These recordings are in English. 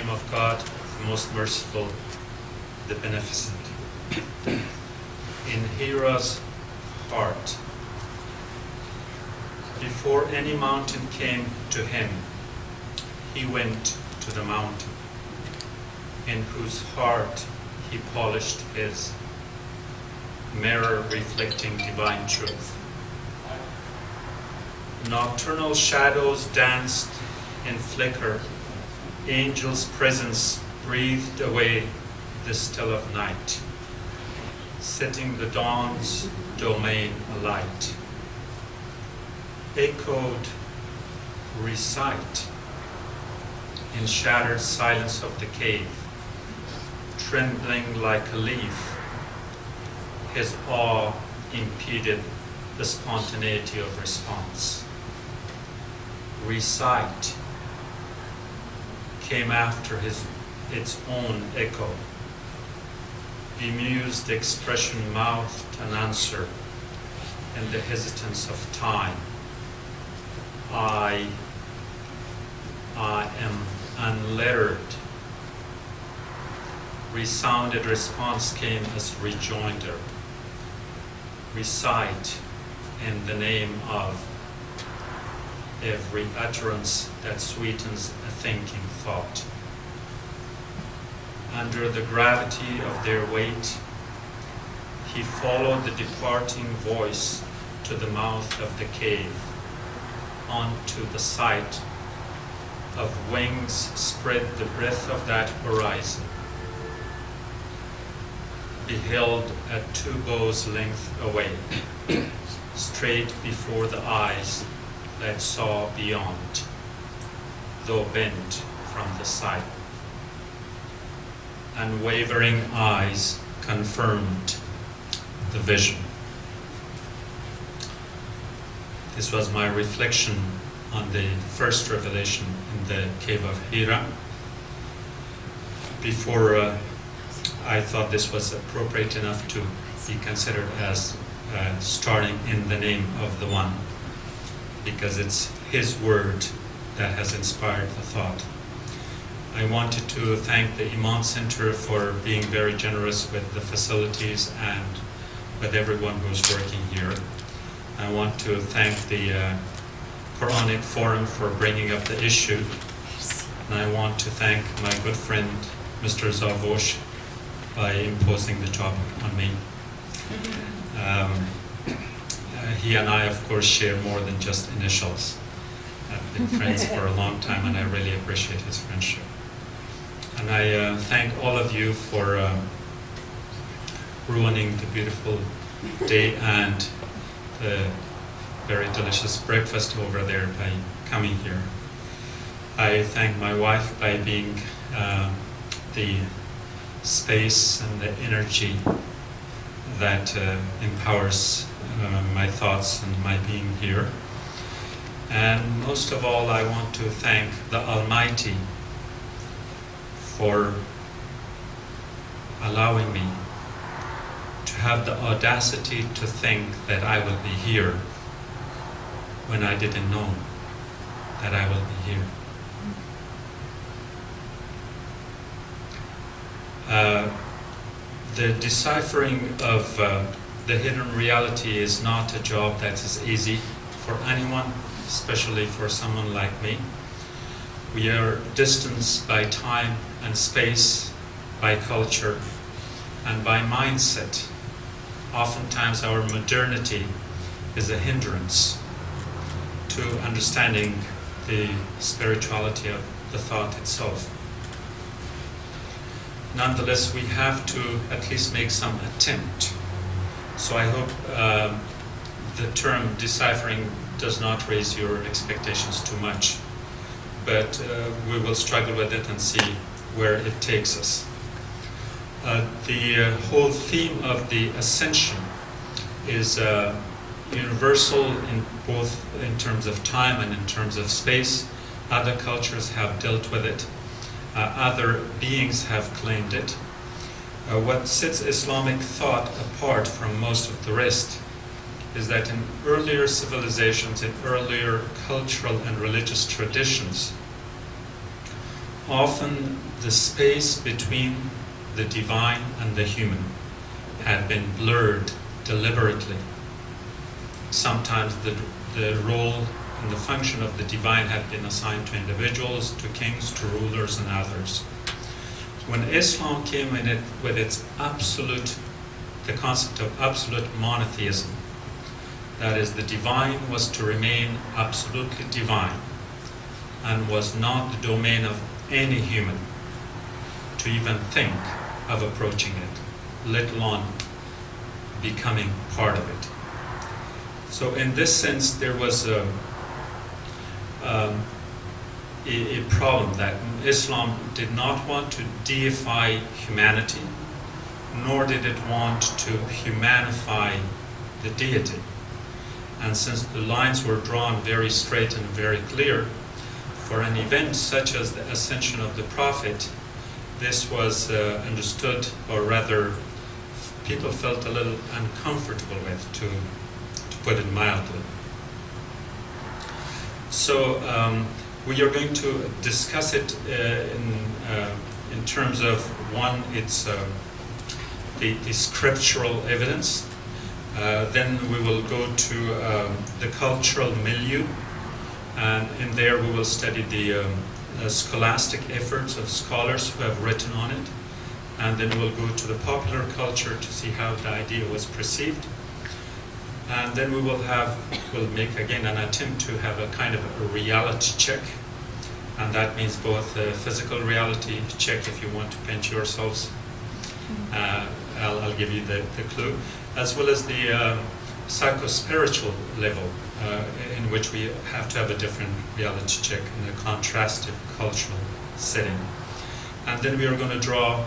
name of God, the most merciful, the beneficent. In Hira's heart, before any mountain came to him, he went to the mountain, in whose heart he polished his mirror reflecting divine truth. Nocturnal shadows danced in flicker. Angels' presence breathed away the still of night, setting the dawn's domain alight. Echoed recite in shattered silence of the cave, trembling like a leaf. His awe impeded the spontaneity of response. Recite came after its own echo, bemused expression mouthed an answer in the hesitance of time. I am unlettered. Resounded response came as rejoinder. Recite in the name of every utterance that sweetens a thinking thought. Under the gravity of their weight, he followed the departing voice to the mouth of the cave, onto the sight of wings spread the breadth of that horizon, beheld at 2 bows' length away, straight before the eyes that saw beyond, though bent from the sight. Unwavering eyes confirmed the vision. This was my reflection on the first revelation in the cave of Hira. Before I thought this was appropriate enough to be considered as starting in the name of the One, because it's His word that has inspired the thought. I wanted to thank the Iman Center for being very generous with the facilities and with everyone who's working here. I want to thank the Quranic Forum for bringing up the issue. And I want to thank my good friend, Mr. Zavosh, by imposing the topic on me. He and I, of course, share more than just initials. I've been friends for a long time, and I really appreciate his friendship. And I thank all of you for ruining the beautiful day and the very delicious breakfast over there by coming here. I thank my wife by being the space and the energy that empowers my thoughts and my being here. And most of all, I want to thank the Almighty for allowing me to have the audacity to think that I will be here when I didn't know that I will be here. The deciphering of the hidden reality is not a job that is easy for anyone, especially for someone like me. We are distanced by time and space, by culture, and by mindset. Oftentimes our modernity is a hindrance to understanding the spirituality of the thought itself. Nonetheless, we have to at least make some attempt. So I hope the term deciphering does not raise your expectations too much, but we will struggle with it and see where it takes us. The whole theme of the Ascension is universal in both in terms of time and in terms of space. Other cultures have dealt with it. Other beings have claimed it. What sets Islamic thought apart from most of the rest is that in earlier civilizations, in earlier cultural and religious traditions, often the space between the divine and the human had been blurred deliberately. Sometimes the role and the function of the divine had been assigned to individuals, to kings, to rulers, and others. When Islam came in it with its the concept of absolute monotheism, that is, the divine was to remain absolutely divine and was not the domain of any human to even think of approaching it, let alone becoming part of it. So in this sense, there was a problem that Islam did not want to deify humanity, nor did it want to humanify the deity. And since the lines were drawn very straight and very clear, for an event such as the Ascension of the Prophet, this was understood, or rather, people felt a little uncomfortable with, to put it mildly. So we are going to discuss it in terms of, one, it's the scriptural evidence. Then we will go to the cultural milieu, and in there we will study the scholastic efforts of scholars who have written on it, and then we'll go to the popular culture to see how the idea was perceived, and then we'll make again an attempt to have a kind of a reality check, and that means both a physical reality check, if you want to pinch yourselves, I'll give you the clue, as well as the psycho-spiritual level, in which we have to have a different reality check in a contrastive cultural setting. And then we are going to draw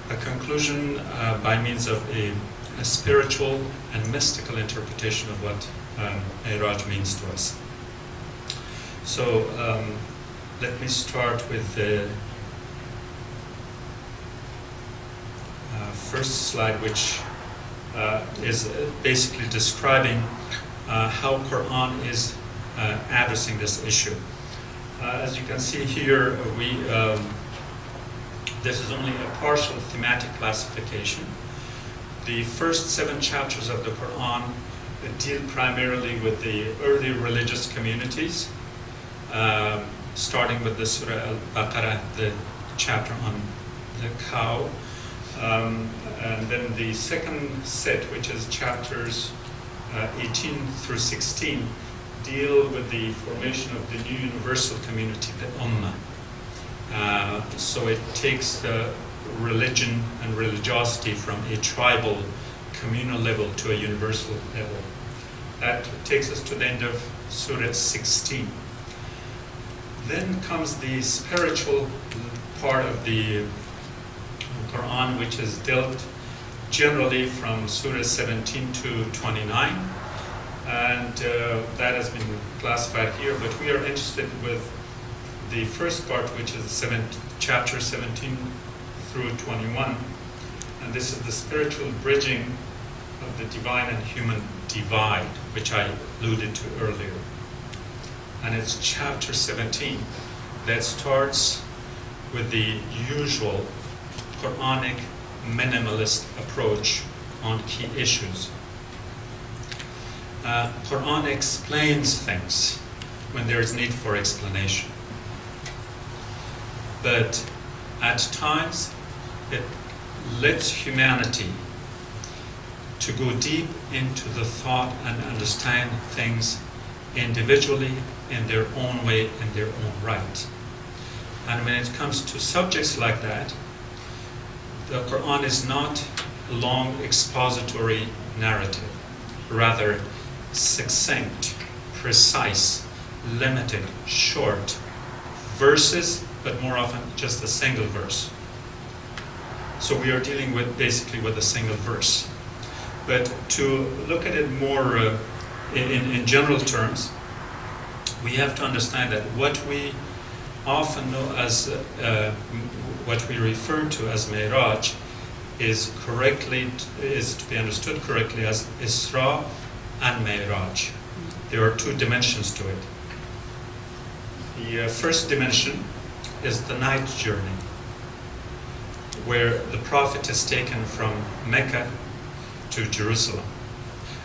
a conclusion by means of a spiritual and mystical interpretation of what Mi'raj means to us. So let me start with the first slide, which is basically describing how Quran is addressing this issue. As you can see here, this is only a partial thematic classification. The first 7 chapters of the Quran deal primarily with the early religious communities, starting with the Surah Al-Baqarah, the chapter on the cow. And then the second set, which is chapters 18 through 16, deal with the formation of the new universal community, the Ummah. So it takes the religion and religiosity from a tribal, communal level to a universal level. That takes us to the end of Surah 16. Then comes the spiritual part of the Quran, which is dealt generally from Surah 17 to 29, and that has been classified here, but we are interested with the first part, which is chapter 17 through 21, and this is the spiritual bridging of the divine and human divide, which I alluded to earlier. And it's chapter 17 that starts with the usual Quranic minimalist approach on key issues. Quran explains things when there is need for explanation, but at times it lets humanity to go deep into the thought and understand things individually, in their own way, in their own right. And when it comes to subjects like that, the Quran is not a long expository narrative, rather succinct, precise, limited, short verses, but more often just a single verse. So we are dealing with basically with a single verse. But to look at it more in general terms, we have to understand that what we often know as what we refer to as Mi'raj is to be understood correctly as Isra and Mi'raj. There are 2 dimensions to it. The first dimension is the night journey, where the Prophet is taken from Mecca to Jerusalem.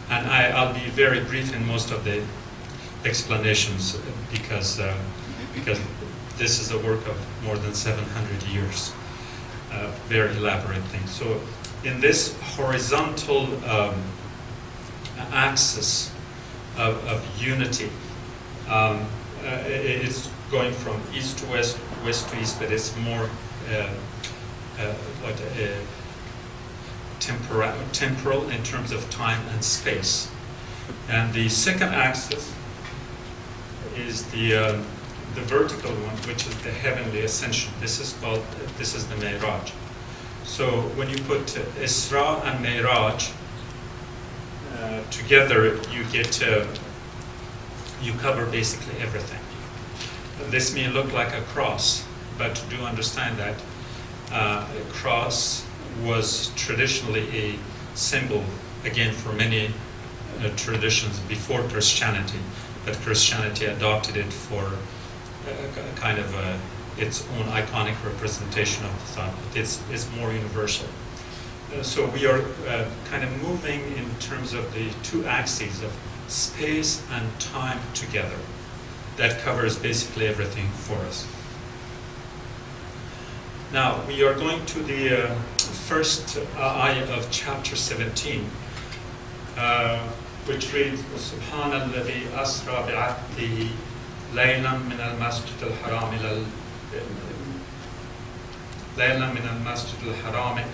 And I'll be very brief in most of the explanations because this is a work of more than 700 years, very elaborate thing. So in this horizontal axis of unity, it's going from east to west, west to east, but it's more temporal in terms of time and space. And the second axis is the vertical one, which is the heavenly ascension. This is the Mi'raj. So when you put Isra and Mi'raj together, you cover basically everything. This may look like a cross, but do understand that a cross was traditionally a symbol, again, for many traditions before Christianity, but Christianity adopted it for kind of its own iconic representation of the thought. It's more universal. So we are kind of moving in terms of the two axes of space and time together. That covers basically everything for us. Now, we are going to the first ayah of chapter 17, which reads, سبحان الذي أسرى بعبده ليلا من المسجد الحرام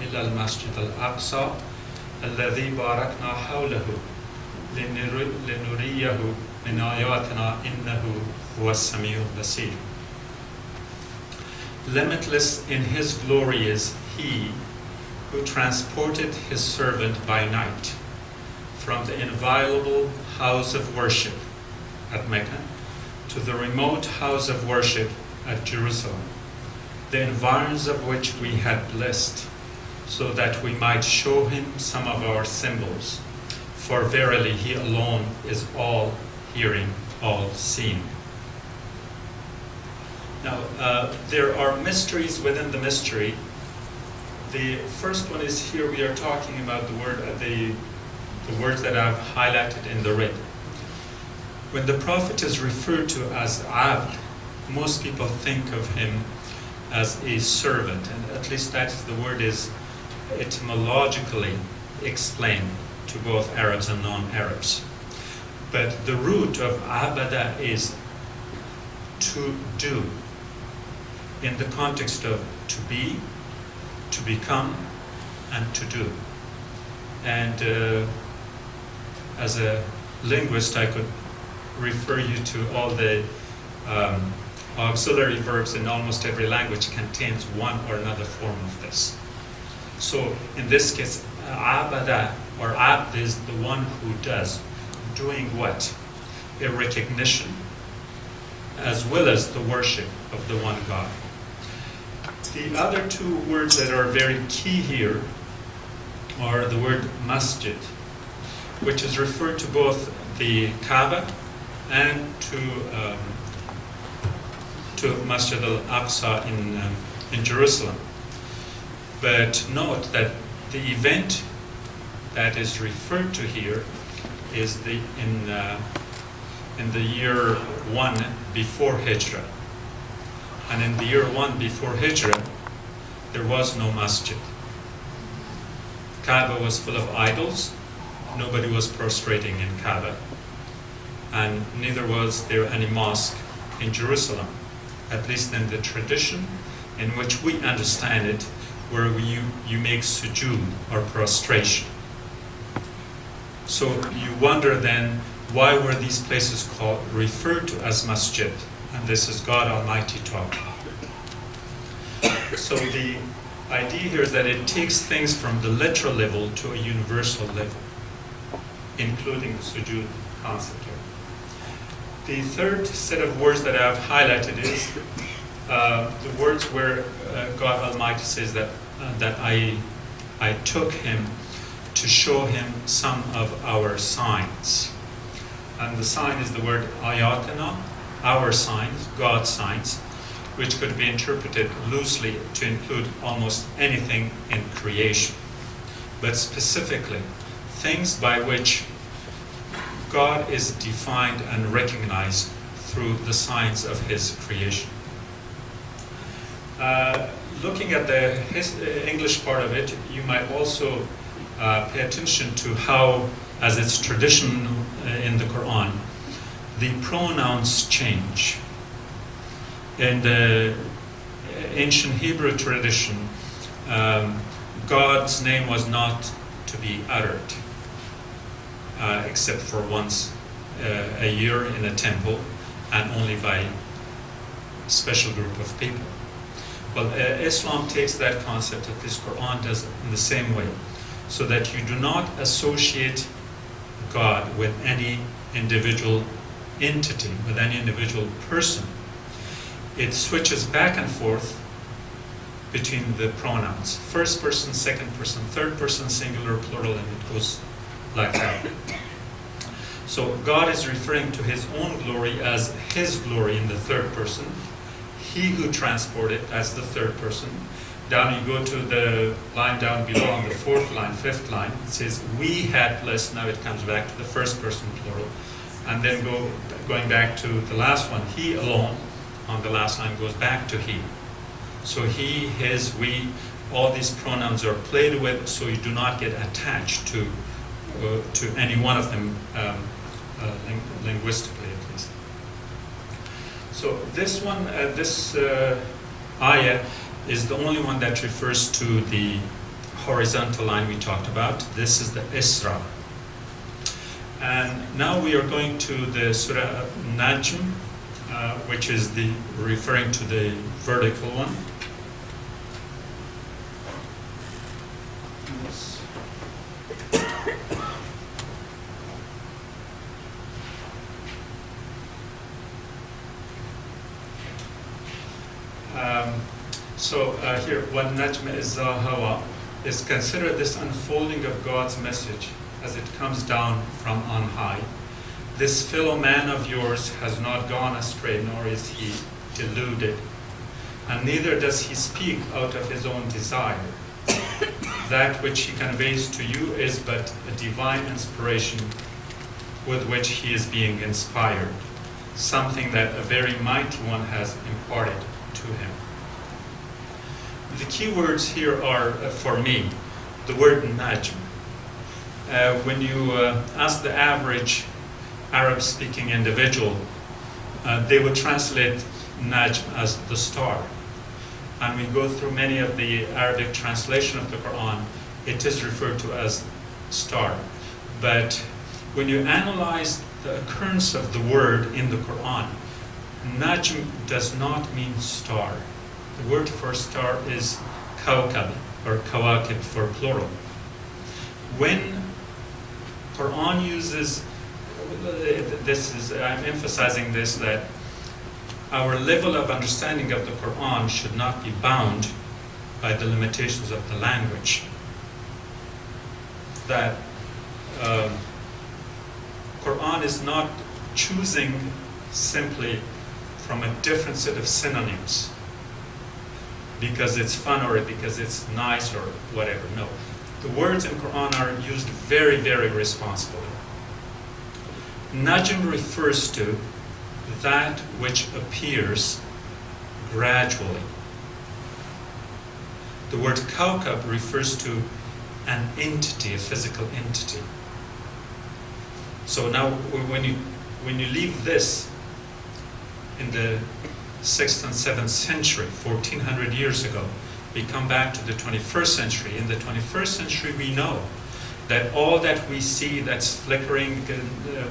إلى المسجد الأقصى الذي باركنا حوله لنريه من آياتنا إنه هو السميع البصير. Limitless in his glory is he who transported his servant by night from the inviolable house of worship at Mecca to the remote house of worship at Jerusalem, the environs of which we had blessed, so that we might show him some of our symbols. For verily he alone is all hearing, all seeing. Now, there are mysteries within the mystery. The first one is here we are talking about the words that I've highlighted in the red. When the Prophet is referred to as Abd, most people think of him as a servant, and at least that is the word is etymologically explained to both Arabs and non-Arabs. But the root of abada is to do, in the context of to be, to become, and to do. And as a linguist, I could refer you to all the auxiliary verbs in almost every language contains one or another form of this. So in this case, abada or abd is the one who does. Doing what? A recognition as well as the worship of the one God. The other two words that are very key here are the word masjid, which is referred to both the Kaaba and to Masjid al-Aqsa in Jerusalem. But note that the event that is referred to here is in the year 1 before Hijrah. And in the year 1 before Hijrah, there was no masjid. Kaaba was full of idols. Nobody was prostrating in Kaaba. And neither was there any mosque in Jerusalem, at least in the tradition in which we understand it, where you make sujood or prostration. So you wonder then, why were these places referred to as masjid? And this is God Almighty talking. So the idea here is that it takes things from the literal level to a universal level, including the sujood concept here. The third set of words that I've highlighted is the words where God Almighty says that I took him to show him some of our signs. And the sign is the word ayatana, our signs, God's signs. which could be interpreted loosely to include almost anything in creation, but specifically things by which God is defined and recognized through the signs of his creation. Looking at the English part of it, you might also pay attention to how, as it's tradition in the Quran, the pronouns change. In the ancient Hebrew tradition, God's name was not to be uttered, except for once a year in a temple, and only by a special group of people. Well, Islam takes that concept, that this Quran does in the same way, so that you do not associate God with any individual entity, with any individual person. It switches back and forth between the pronouns. First person, second person, third person, singular, plural, and it goes like that. So God is referring to his own glory as his glory in the third person. He who transported, as the third person. Down you go to the line down below on the fourth line, fifth line. It says, we had blessed. Now it comes back to the first person plural. And then going back to the last one, he alone, on the last line goes back to he. So he, his, we, all these pronouns are played with, so you do not get attached to any one of them linguistically at least. So this one, this ayah is the only one that refers to the horizontal line we talked about. This is the Isra. And now we are going to the Surah Najm, which is referring to the vertical one. Here, one najm is hawa, is consider this unfolding of God's message as it comes down from on high. This fellow man of yours has not gone astray, nor is he deluded, and neither does he speak out of his own desire. That which he conveys to you is but a divine inspiration with which he is being inspired, something that a very mighty one has imparted to him. The key words here are, for me, the word najm. When you ask the average Arab-speaking individual, they would translate najm as the star. And we go through many of the Arabic translation of the Quran, it is referred to as star. But when you analyze the occurrence of the word in the Quran, najm does not mean star. The word for star is kawkab, or kawakib for plural. When Quran uses, I'm emphasizing this, that our level of understanding of the Quran should not be bound by the limitations of the language. That Quran is not choosing simply from a different set of synonyms because it's fun or because it's nice or whatever. No. The words in Quran are used very, very responsibly. Najm refers to that which appears gradually. The word kawkab refers to an entity, a physical entity. So now when you leave this in the 6th and 7th century, 1400 years ago, we come back to the 21st century. In the 21st century, we know that all that we see that's flickering,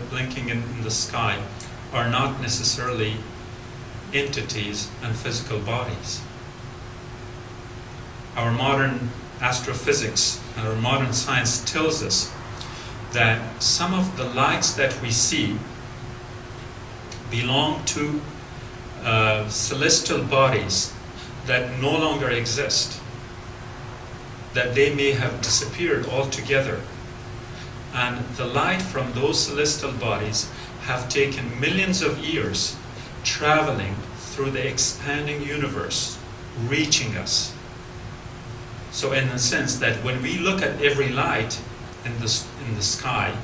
blinking in the sky are not necessarily entities and physical bodies. Our modern astrophysics and our modern science tells us that some of the lights that we see belong to celestial bodies that no longer exist, that they may have disappeared altogether. And the light from those celestial bodies have taken millions of years traveling through the expanding universe, reaching us. So in the sense that when we look at every light in the sky,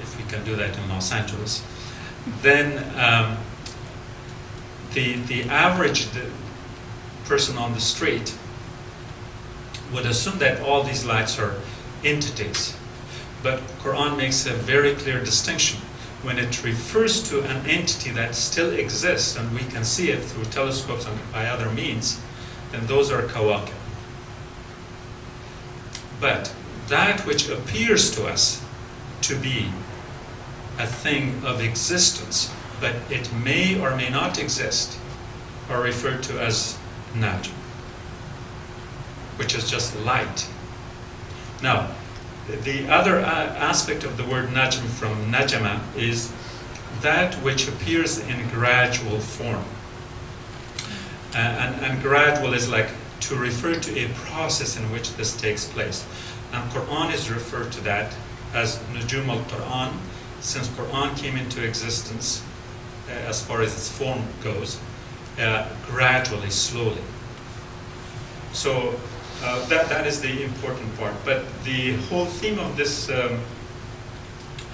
if we can do that in Los Angeles, then the average person on the street would assume that all these lights are entities. But Quran makes a very clear distinction. When it refers to an entity that still exists and we can see it through telescopes and by other means, then those are kawakib. But that which appears to us to be a thing of existence, but it may or may not exist, are referred to as najm, which is just light. Now, the other aspect of the word najm from najama is that which appears in gradual form. And gradual is like to refer to a process in which this takes place. And Quran is referred to that as Nujum al-Quran, since Quran came into existence, as far as its form goes, gradually, slowly. So that is the important part. But the whole theme of this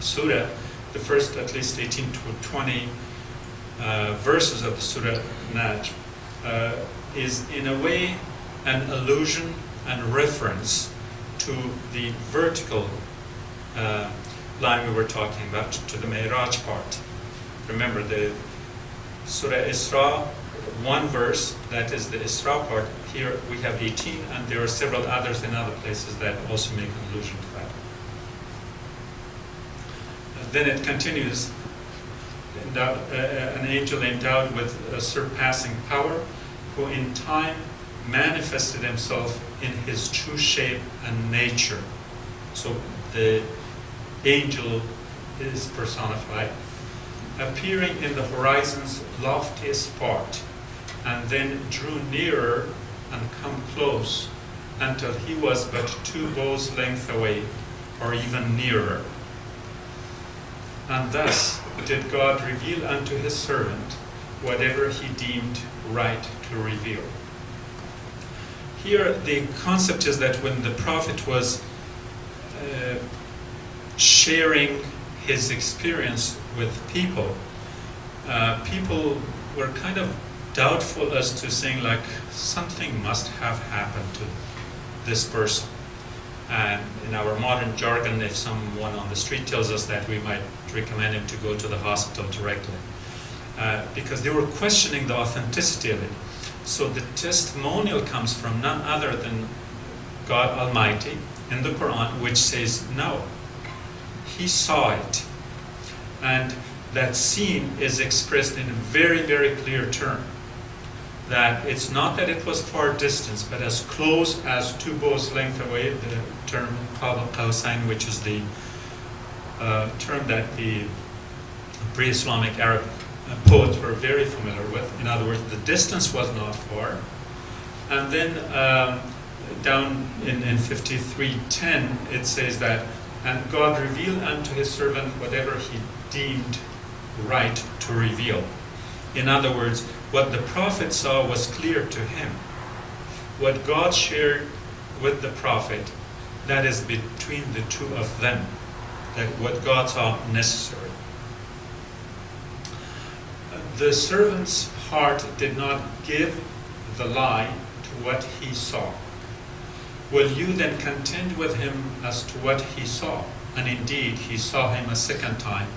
surah, the first at least 18 to 20 verses of the surah Najm, is in a way an allusion and reference to the vertical line we were talking about, to the Mi'raj part. Remember, the Surah Isra, one verse, that is the Isra part. Here we have 18, and there are several others in other places that also make an allusion to that. Then it continues, an angel endowed with a surpassing power, who in time manifested himself in his true shape and nature. So the angel is personified, appearing in the horizon's loftiest part, and then drew nearer and come close until he was but 2 bows' length away, or even nearer. And thus did God reveal unto his servant whatever he deemed right to reveal. Here the concept is that when the Prophet was sharing his experience with people, people were kind of doubtful as to saying, like, something must have happened to this person. And in our modern jargon, if someone on the street tells us that, we might recommend him to go to the hospital directly. Because they were questioning the authenticity of it. So the testimonial comes from none other than God Almighty in the Quran, which says, no, he saw it. And that scene is expressed in a very, very clear term. That it's not that it was far distance, but as close as 2 bows' length away, the term Qab al-Qawsayn, which is the term that the pre-Islamic Arab poets were very familiar with. In other words, the distance was not far. And then down in 53:10, it says that, and God revealed unto his servant whatever he deemed right to reveal. In other words, what the Prophet saw was clear to him. What God shared with the Prophet, that is between the two of them, that what God saw necessary. The servant's heart did not give the lie to what he saw. Will you then contend with him as to what he saw? And indeed, he saw him a second time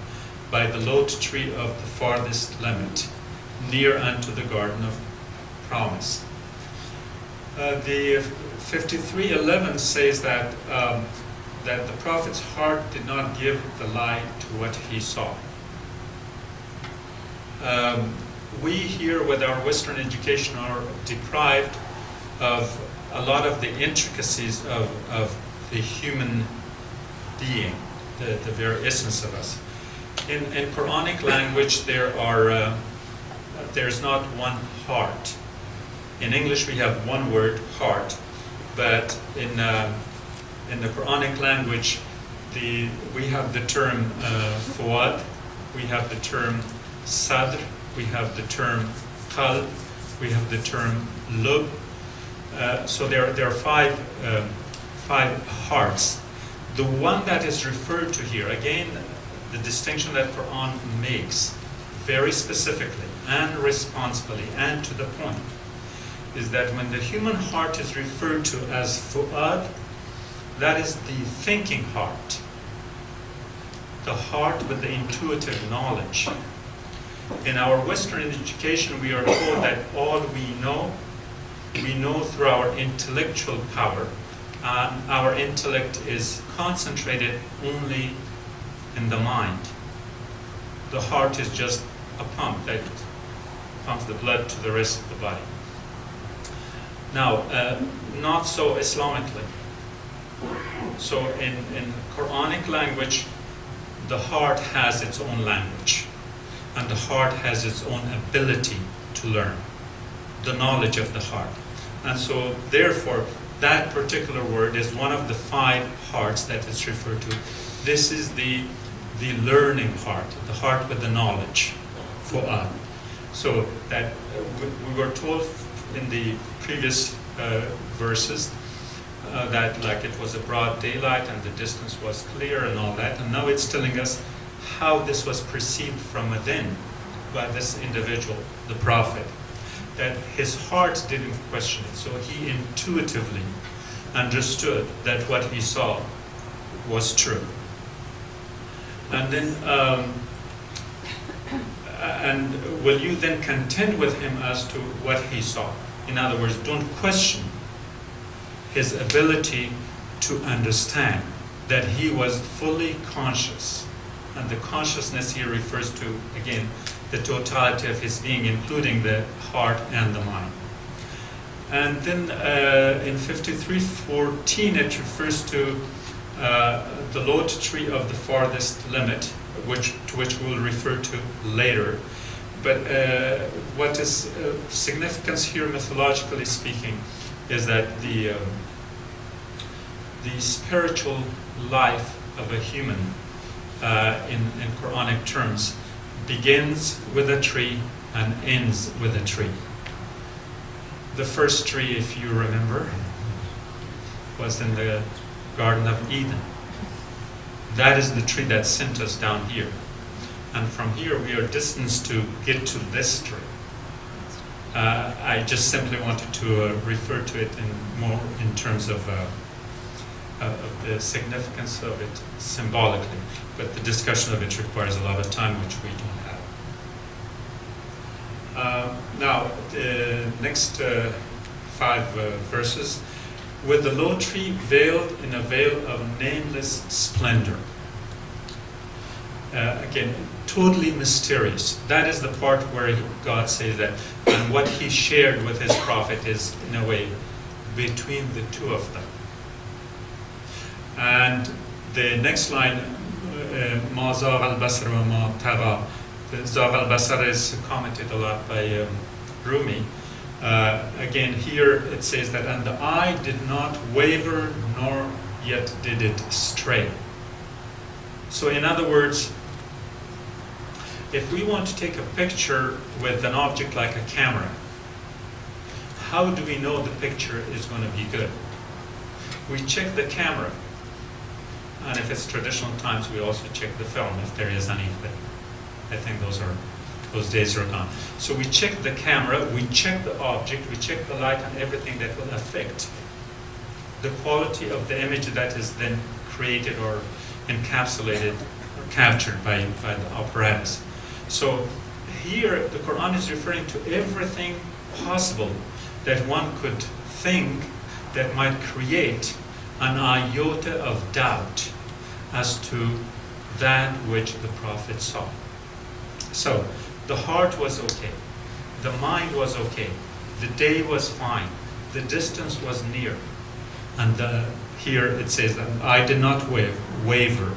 by the lote tree of the farthest limit, near unto the garden of promise. The 53:11 says that that the Prophet's heart did not give the lie to what he saw. We here with our Western education are deprived of a lot of the intricacies of the human being, the very essence of us. In Quranic language, there's not one heart. In English, we have one word, heart, but in the Quranic language, we have the term fuad, we have the term sadr, we have the term qalb, we have the term lub. So there are five hearts. The one that is referred to here, again, the distinction that Quran makes very specifically and responsibly and to the point, is that when the human heart is referred to as fu'ad, that is the thinking heart, the heart with the intuitive knowledge. In our Western education, we are told that all we know through our intellectual power. Our intellect is concentrated only in the mind. The heart is just a pump that pumps the blood to the rest of the body. Now, not so Islamically. So in Quranic language, the heart has its own language, and the heart has its own ability to learn, the knowledge of the heart. And so, therefore, that particular word is one of the five hearts that it's referred to. This is the learning heart, the heart with the knowledge, fu'ad. So that we were told in the previous verses that like it was a broad daylight and the distance was clear and all that, and now it's telling us how this was perceived from within by this individual, the prophet, that his heart didn't question it, so he intuitively understood that what he saw was true. And then and will you then contend with him as to what he saw? In other words, don't question his ability to understand that he was fully conscious. And the consciousness here refers to, again, the totality of his being, including the heart and the mind. And then in 53:14, it refers to the lote tree of the farthest limit, to which we'll refer to later. But what is significance here, mythologically speaking, is that the spiritual life of a human, in Quranic terms, begins with a tree and ends with a tree. The first tree, if you remember, was in the Garden of Eden. That is the tree that sent us down here. And from here we are distanced to get to this tree. I just simply wanted to refer to it in terms of the significance of it symbolically. But the discussion of it requires a lot of time, which we don't have. Now, the next 5 verses. With the low tree veiled in a veil of nameless splendor. Again, totally mysterious. That is the part where God says that, and what he shared with his prophet is, in a way, between the two of them. And the next line, Ma zagha al-basar wa ma tagha. The zagha al-basar is commented a lot by Rumi. Again, here it says that, and the eye did not waver, nor yet did it stray. So in other words, if we want to take a picture with an object like a camera, how do we know the picture is going to be good? We check the camera, and if it's traditional times, we also check the film, if there is any. But I think those days are gone. So we check the camera, we check the object, we check the light and everything that will affect the quality of the image that is then created or encapsulated or captured by the apparatus. So here the Quran is referring to everything possible that one could think that might create an iota of doubt as to that which the Prophet saw. So the heart was okay, the mind was okay, the day was fine, the distance was near, and here it says that I did not waver.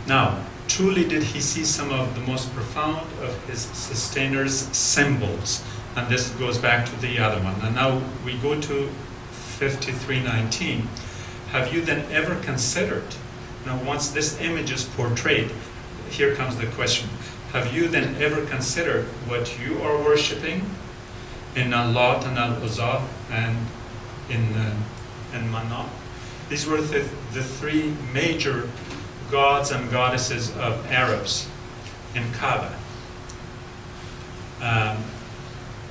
Now, truly did he see some of the most profound of his sustainers' symbols, and this goes back to the other one. And now we go to 53:19. Have you then ever considered, now once this image is portrayed, here comes the question, Have you then ever considered what you are worshipping in Al-Lat and Al-Uzza and in Manat? These were the three major gods and goddesses of Arabs in Kaaba.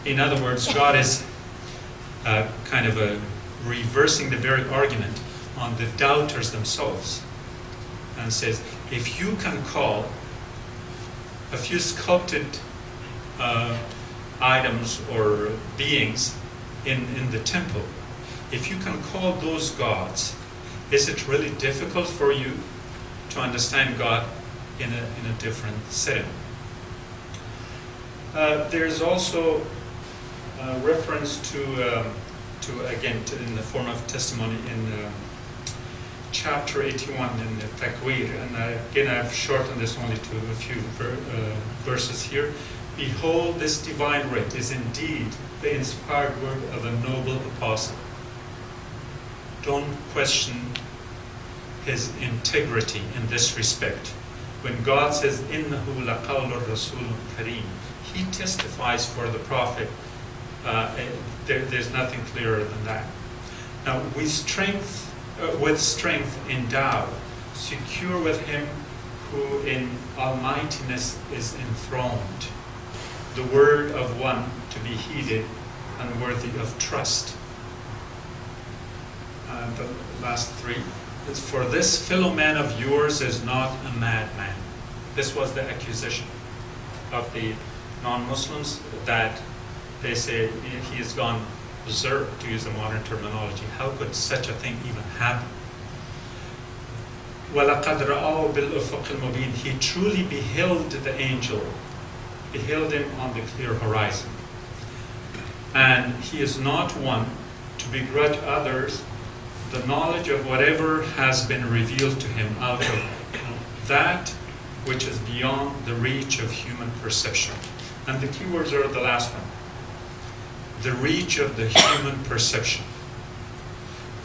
In other words, God is kind of reversing the very argument on the doubters themselves, and says, if you can call a few sculpted items or beings in the temple, if you can call those gods, is it really difficult for you to understand God in a different setting? There's also reference to again in the form of testimony in chapter 81 in the Takwir, and again I've shortened this only to a few verses here. Behold, this divine writ is indeed the inspired word of a noble apostle. Don't question his integrity in this respect. When God says, "Innahu laqawlu rasulun kareem," he testifies for the prophet. There's nothing clearer than that. Now, with strength endowed, secure with him who in almightiness is enthroned, the word of one to be heeded and worthy of trust. The last three. For this fellow man of yours is not a madman. This was the accusation of the non-Muslims, that they say he has gone berserk, to use the modern terminology. How could such a thing even happen? وَلَقَدْ رَآهُ بِالْأُفُقِ الْمُبِينِ. He truly beheld the angel, beheld him on the clear horizon. And he is not one to begrudge others the knowledge of whatever has been revealed to him out of that which is beyond the reach of human perception. And the keywords are the last one. The reach of the human perception.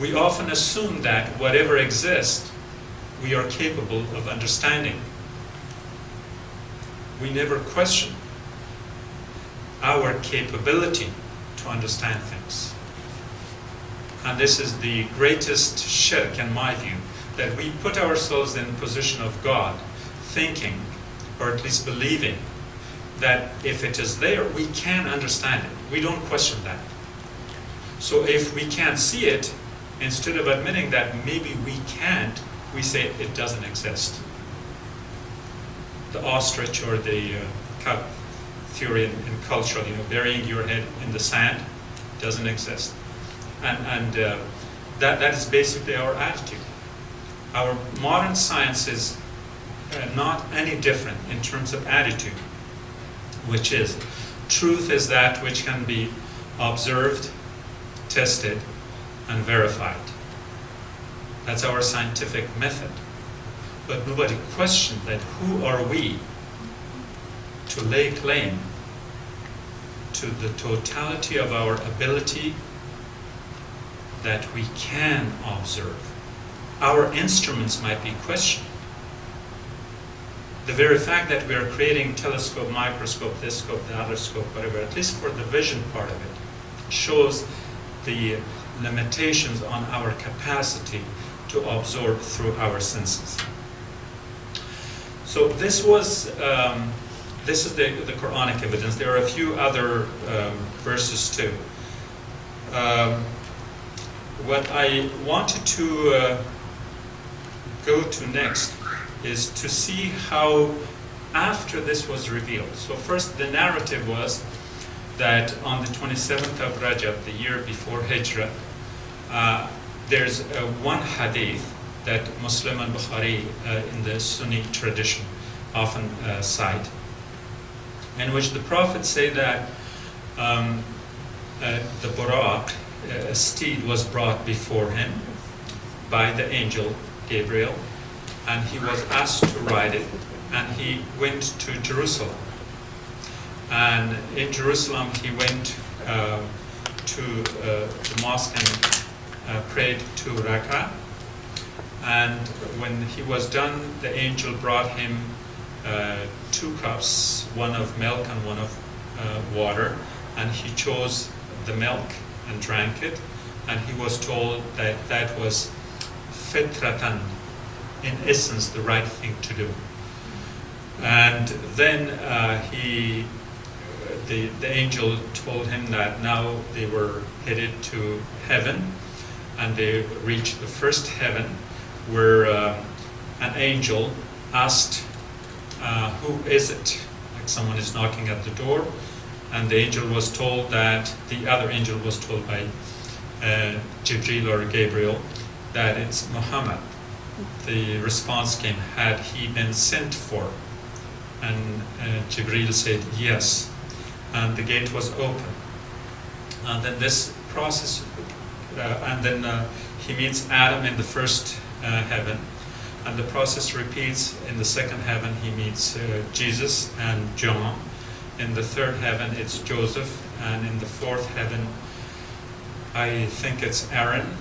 We often assume that whatever exists, we are capable of understanding. We never question our capability to understand things. And this is the greatest shirk, in my view, that we put ourselves in the position of God, thinking, or at least believing, that if it is there, we can understand it. We don't question that. So if we can't see it, instead of admitting that maybe we can't, we say it doesn't exist. The ostrich or the cow theory in culture, burying your head in the sand, doesn't exist. And that is basically our attitude. Our modern science is not any different in terms of attitude, which is, truth is that which can be observed, tested, and verified. That's our scientific method. But nobody questioned that who are we to lay claim to the totality of our ability that we can observe. Our instruments might be questioned. The very fact that we are creating telescope, microscope, this scope, the other scope, whatever, at least for the vision part of it, shows the limitations on our capacity to absorb through our senses. So this is the Quranic evidence. There are a few other verses too. What I wanted to go to next is to see how after this was revealed. So first, the narrative was that on the 27th of Rajab, the year before Hijrah, there's one hadith that Muslim and Bukhari in the Sunni tradition often cite, in which the Prophet say that the Buraq, a steed, was brought before him by the angel Gabriel, and he was asked to ride it, and he went to Jerusalem. And in Jerusalem, he went to the mosque and prayed 2 rak'ah. And when he was done, the angel brought him 2 cups, one of milk and one of water, and he chose the milk and drank it, and he was told that that was fitratan, in essence, the right thing to do. And then the angel told him that now they were headed to heaven, and they reached the first heaven, where an angel asked, who is it? Like someone is knocking at the door, and the angel was told that, the other angel was told by Jibril or Gabriel, that it's Muhammad. The response came, had he been sent for? And Jibril said yes, and the gate was open. And then this process, and then he meets Adam in the first heaven, and the process repeats. In the second heaven he meets Jesus and John. In the third heaven it's Joseph, and in the fourth heaven I think it's Aaron.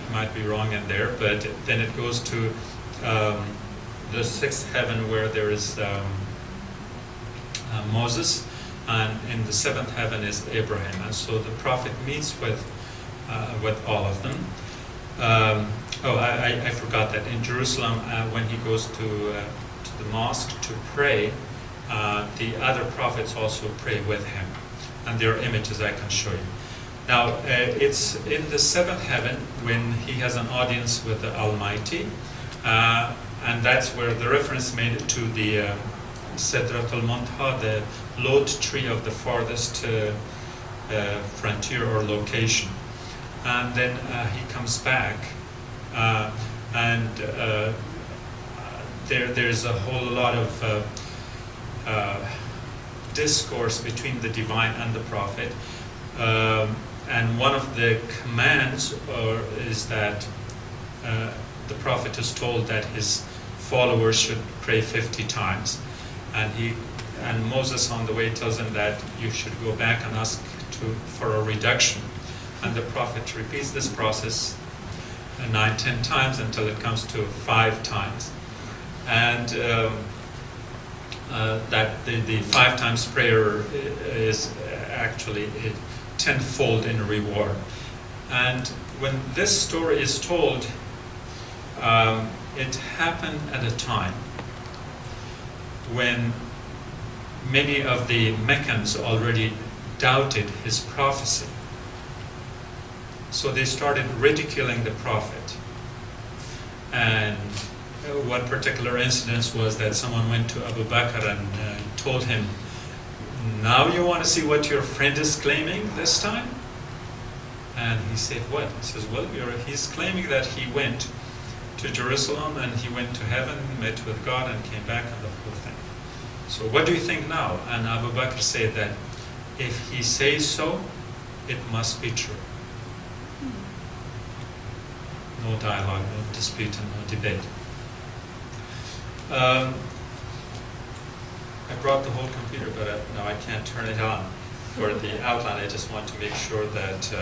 I might be wrong in there, but then it goes to the sixth heaven, where there is Moses, and in the seventh heaven is Abraham. And so the prophet meets with all of them. I forgot that in Jerusalem, when he goes to the mosque to pray, the other prophets also pray with him, and there are images I can show you. Now, it's in the seventh heaven when he has an audience with the Almighty, and that's where the reference made to the Sidratul Muntaha, the lote tree of the farthest frontier or location. And then he comes back, and there's a whole lot of discourse between the divine and the prophet. And one of the commands is that the prophet is told that his followers should pray 50 times. And Moses on the way tells him that you should go back and ask for a reduction. And the prophet repeats this process 9-10 times until it comes to 5 times. And that the 5 times prayer is actually tenfold in reward. And when this story is told, it happened at a time when many of the Meccans already doubted his prophecy. So they started ridiculing the prophet. And one particular incident was that someone went to Abu Bakr and told him, now you want to see what your friend is claiming this time? And he said, what? He says, well, he's claiming that he went to Jerusalem and he went to heaven, met with God and came back, and the whole thing. So what do you think now? And Abu Bakr said that if he says so, it must be true. No dialogue, no dispute, and no debate. I brought the whole computer, but now I can't turn it on for the outline. I just want to make sure that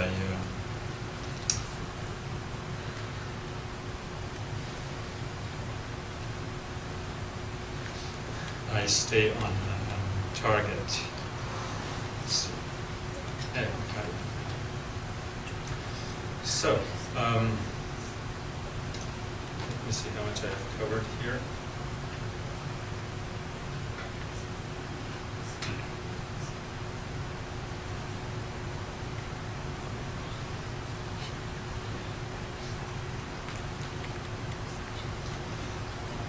I stay on target. Let's see. Okay. So, let me see how much I have covered here.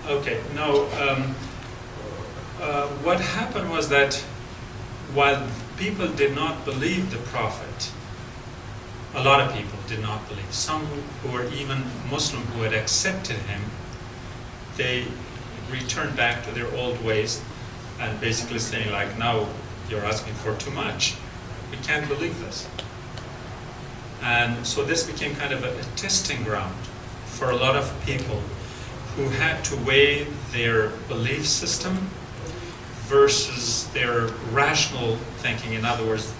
Okay, now what happened was that while people did not believe the prophet, a lot of people did not believe. Some who were even Muslim who had accepted him, they returned back to their old ways and basically saying like, now you're asking for too much. We can't believe this. And so this became kind of a testing ground for a lot of people who had to weigh their belief system versus their rational thinking. In other words,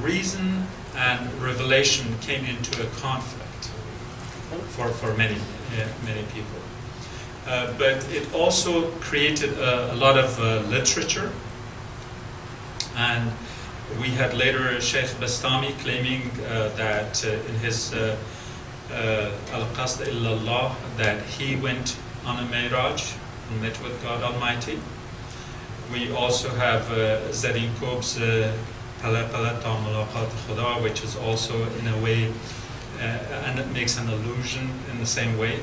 reason and revelation came into a conflict for many people. but it also created a lot of literature. And we had later Sheikh Bastami claiming that in his Al-Qasd Illallah, that he went on a Mi'raj and met with God Almighty. We also have Zarin Kob's Pala Pala Ta Mulaqat Khuda, which is also in a way, and it makes an allusion in the same way.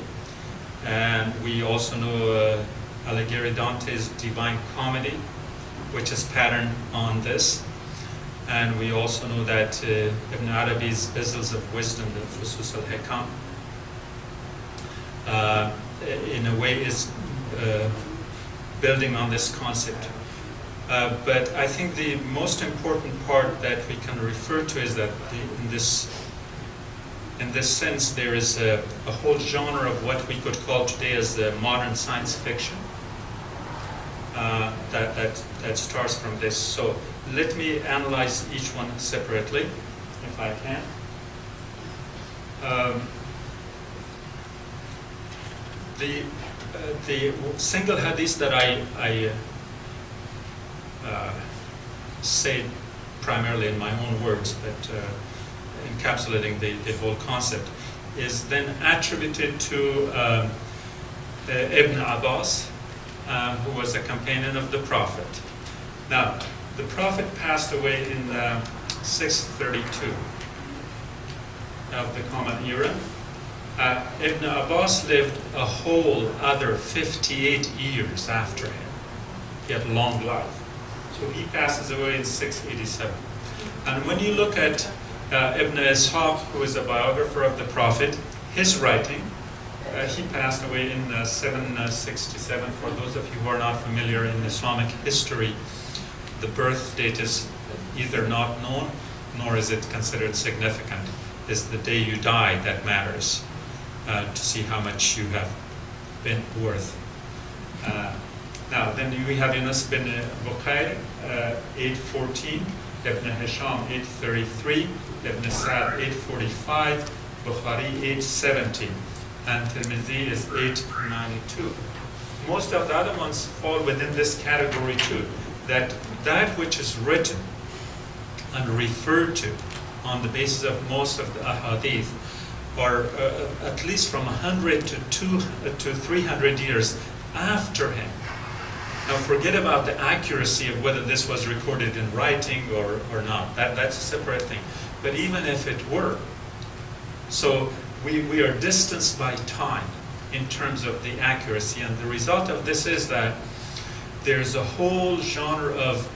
And we also know Alighieri Dante's Divine Comedy, which is patterned on this. And we also know that Ibn Arabi's Bezels of Wisdom, the Fusus al-Hikam, in a way is building on this concept. But I think the most important part that we can refer to is that in this sense there is a whole genre of what we could call today as the modern science fiction that starts from this. So let me analyze each one separately, if I can. The single hadith that I say primarily in my own words, but encapsulating the whole concept, is then attributed to Ibn Abbas, who was a companion of the Prophet. Now, the Prophet passed away in 632 of the Common Era. Ibn Abbas lived a whole other 58 years after him. He had a long life. So he passes away in 687. And when you look at Ibn Ishaq, who is a biographer of the Prophet, his writing, he passed away in 767. For those of you who are not familiar in Islamic history, the birth date is either not known, nor is it considered significant. It's the day you die that matters, to see how much you have been worth. Now, then we have Yunus bin Bukhayr, 814, Ibn Hisham, 833, Ibn Sa'd, 845, Bukhari, 870, and Tirmidhi is 892. Most of the other ones fall within this category too, that which is written and referred to on the basis of most of the ahadith are at least from 100 to 300 years after him. Now forget about the accuracy of whether this was recorded in writing or not. That's a separate thing. But even if it were, so we are distanced by time in terms of the accuracy, and the result of this is that there's a whole genre of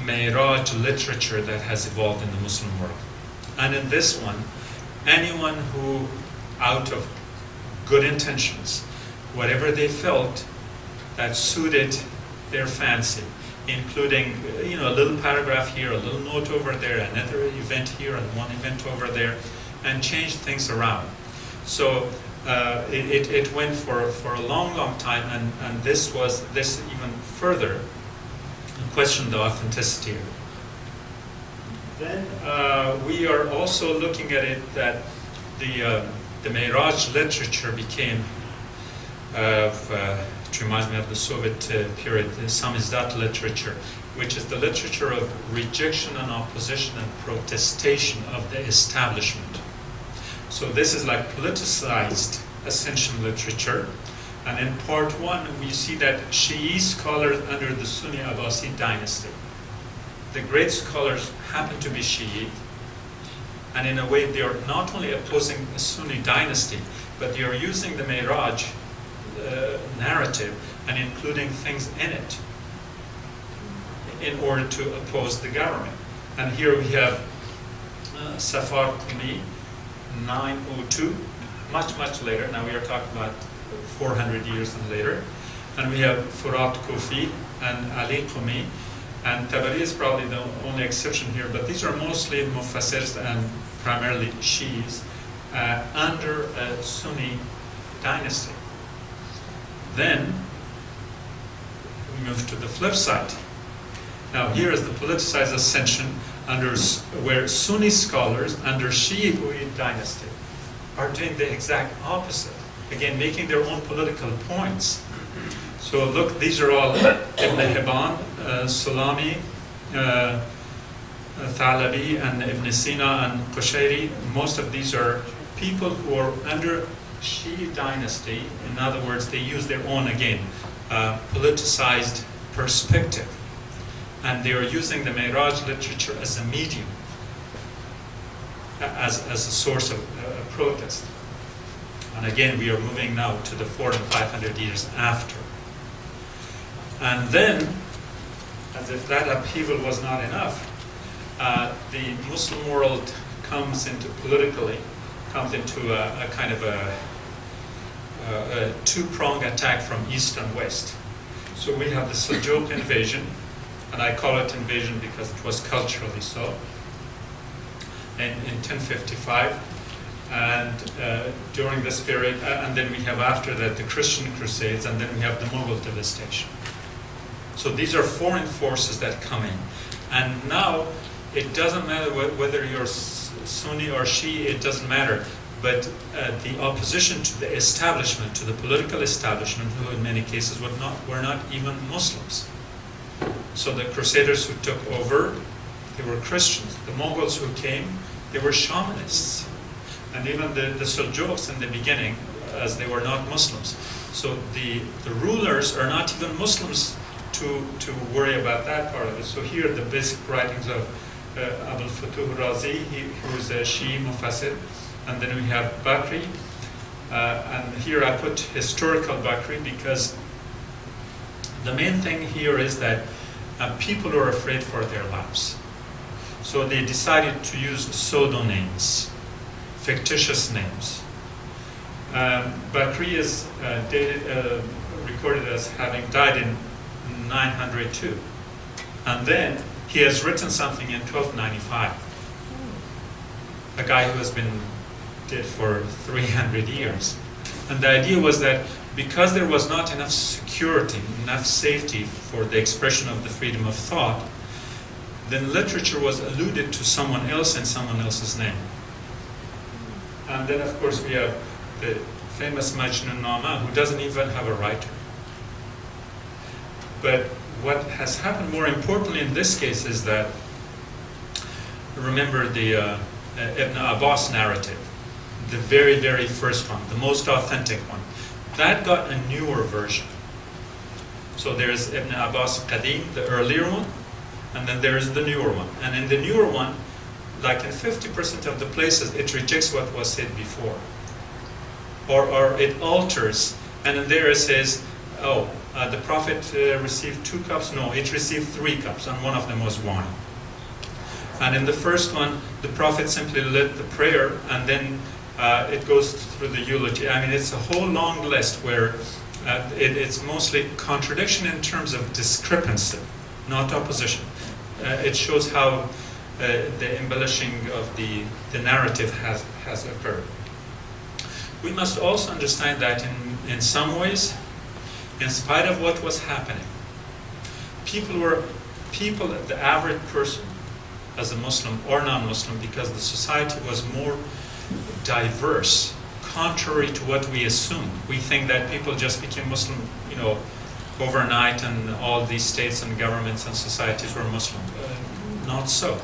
Mi'raj literature that has evolved in the Muslim world. And in this one, anyone who, out of good intentions, whatever they felt that suited their fancy, including a little paragraph here, a little note over there, another event here, and one event over there, and changed things around. So it went for a long time, and this even further questioned the authenticity. Then we are also looking at it that the Mi'raj literature became, it reminds me of the Soviet period, the samizdat literature, which is the literature of rejection and opposition and protestation of the establishment. So this is like politicized Ascension literature. And in part one, we see that Shi'i scholars under the Sunni Abbasid dynasty, the great scholars happen to be Shi'i, and in a way they are not only opposing the Sunni dynasty, but they are using the Mi'raj narrative and including things in it in order to oppose the government. And here we have Safar Qumi, 902, much later. Now we are talking about 400 years and later. And we have Furat Kufi and Ali Qumi. And Tabari is probably the only exception here, but these are mostly Mufassirs and primarily Shi'is under a Sunni dynasty. Then we move to the flip side. Now here is the politicized Ascension where Sunni scholars under Shi'i dynasty are doing the exact opposite. again, making their own political points. So look, these are all Ibn Hibban, Sulami, Thalabi, and Ibn Sina, and Qushayri. Most of these are people who are under Shi'i dynasty. In other words, they use their own, again, politicized perspective. And they are using the Mi'raj literature as a medium, as a source of protest. And again, we are moving now to the 400 and 500 years after. And then, as if that upheaval was not enough, the Muslim world comes into a kind of a two-pronged attack from east and west. So we have the Seljuk invasion, and I call it invasion because it was culturally so, in 1055. And during this period, and then we have after that the Christian Crusades, and then we have the Mughal devastation. So these are foreign forces that come in. And now, it doesn't matter whether you're Sunni or Shi'i, it doesn't matter. But the opposition to the establishment, to the political establishment, who in many cases were not even Muslims. So the Crusaders who took over, they were Christians. The Mongols who came, they were shamanists. And even the Seljuks in the beginning, as they were not Muslims. So the rulers are not even Muslims to worry about that part of it. So here are the basic writings of Abul Futuh Razi, who is a Shi'i Mufassir. And then we have Bakri. And here I put historical Bakri because the main thing here is that people are afraid for their lives. So they decided to use pseudonyms, fictitious names. Bakri is recorded as having died in 902. And then he has written something in 1295. A guy who has been dead for 300 years. And the idea was that because there was not enough security, enough safety for the expression of the freedom of thought, then literature was alluded to someone else in someone else's name. And then, of course, we have the famous Majnun Nama, who doesn't even have a writer. But what has happened more importantly in this case is that, remember the Ibn Abbas narrative, the very, very first one, the most authentic one, that got a newer version. So there's Ibn Abbas Qadim, the earlier one, and then there's the newer one. And in the newer one, like in 50% of the places, it rejects what was said before. Or it alters, and in there it says, the Prophet received 2 cups. No, it received 3 cups, and one of them was wine. And in the first one, the Prophet simply led the prayer, and then it goes through the eulogy. I mean, it's a whole long list where it's mostly contradiction in terms of discrepancy, not opposition. It shows how the embellishing of the narrative has occurred. We must also understand that in some ways, in spite of what was happening, the average person, as a Muslim or non-Muslim, because the society was more diverse, contrary to what we assume. We think that people just became Muslim, overnight, and all these states and governments and societies were Muslim. Not so.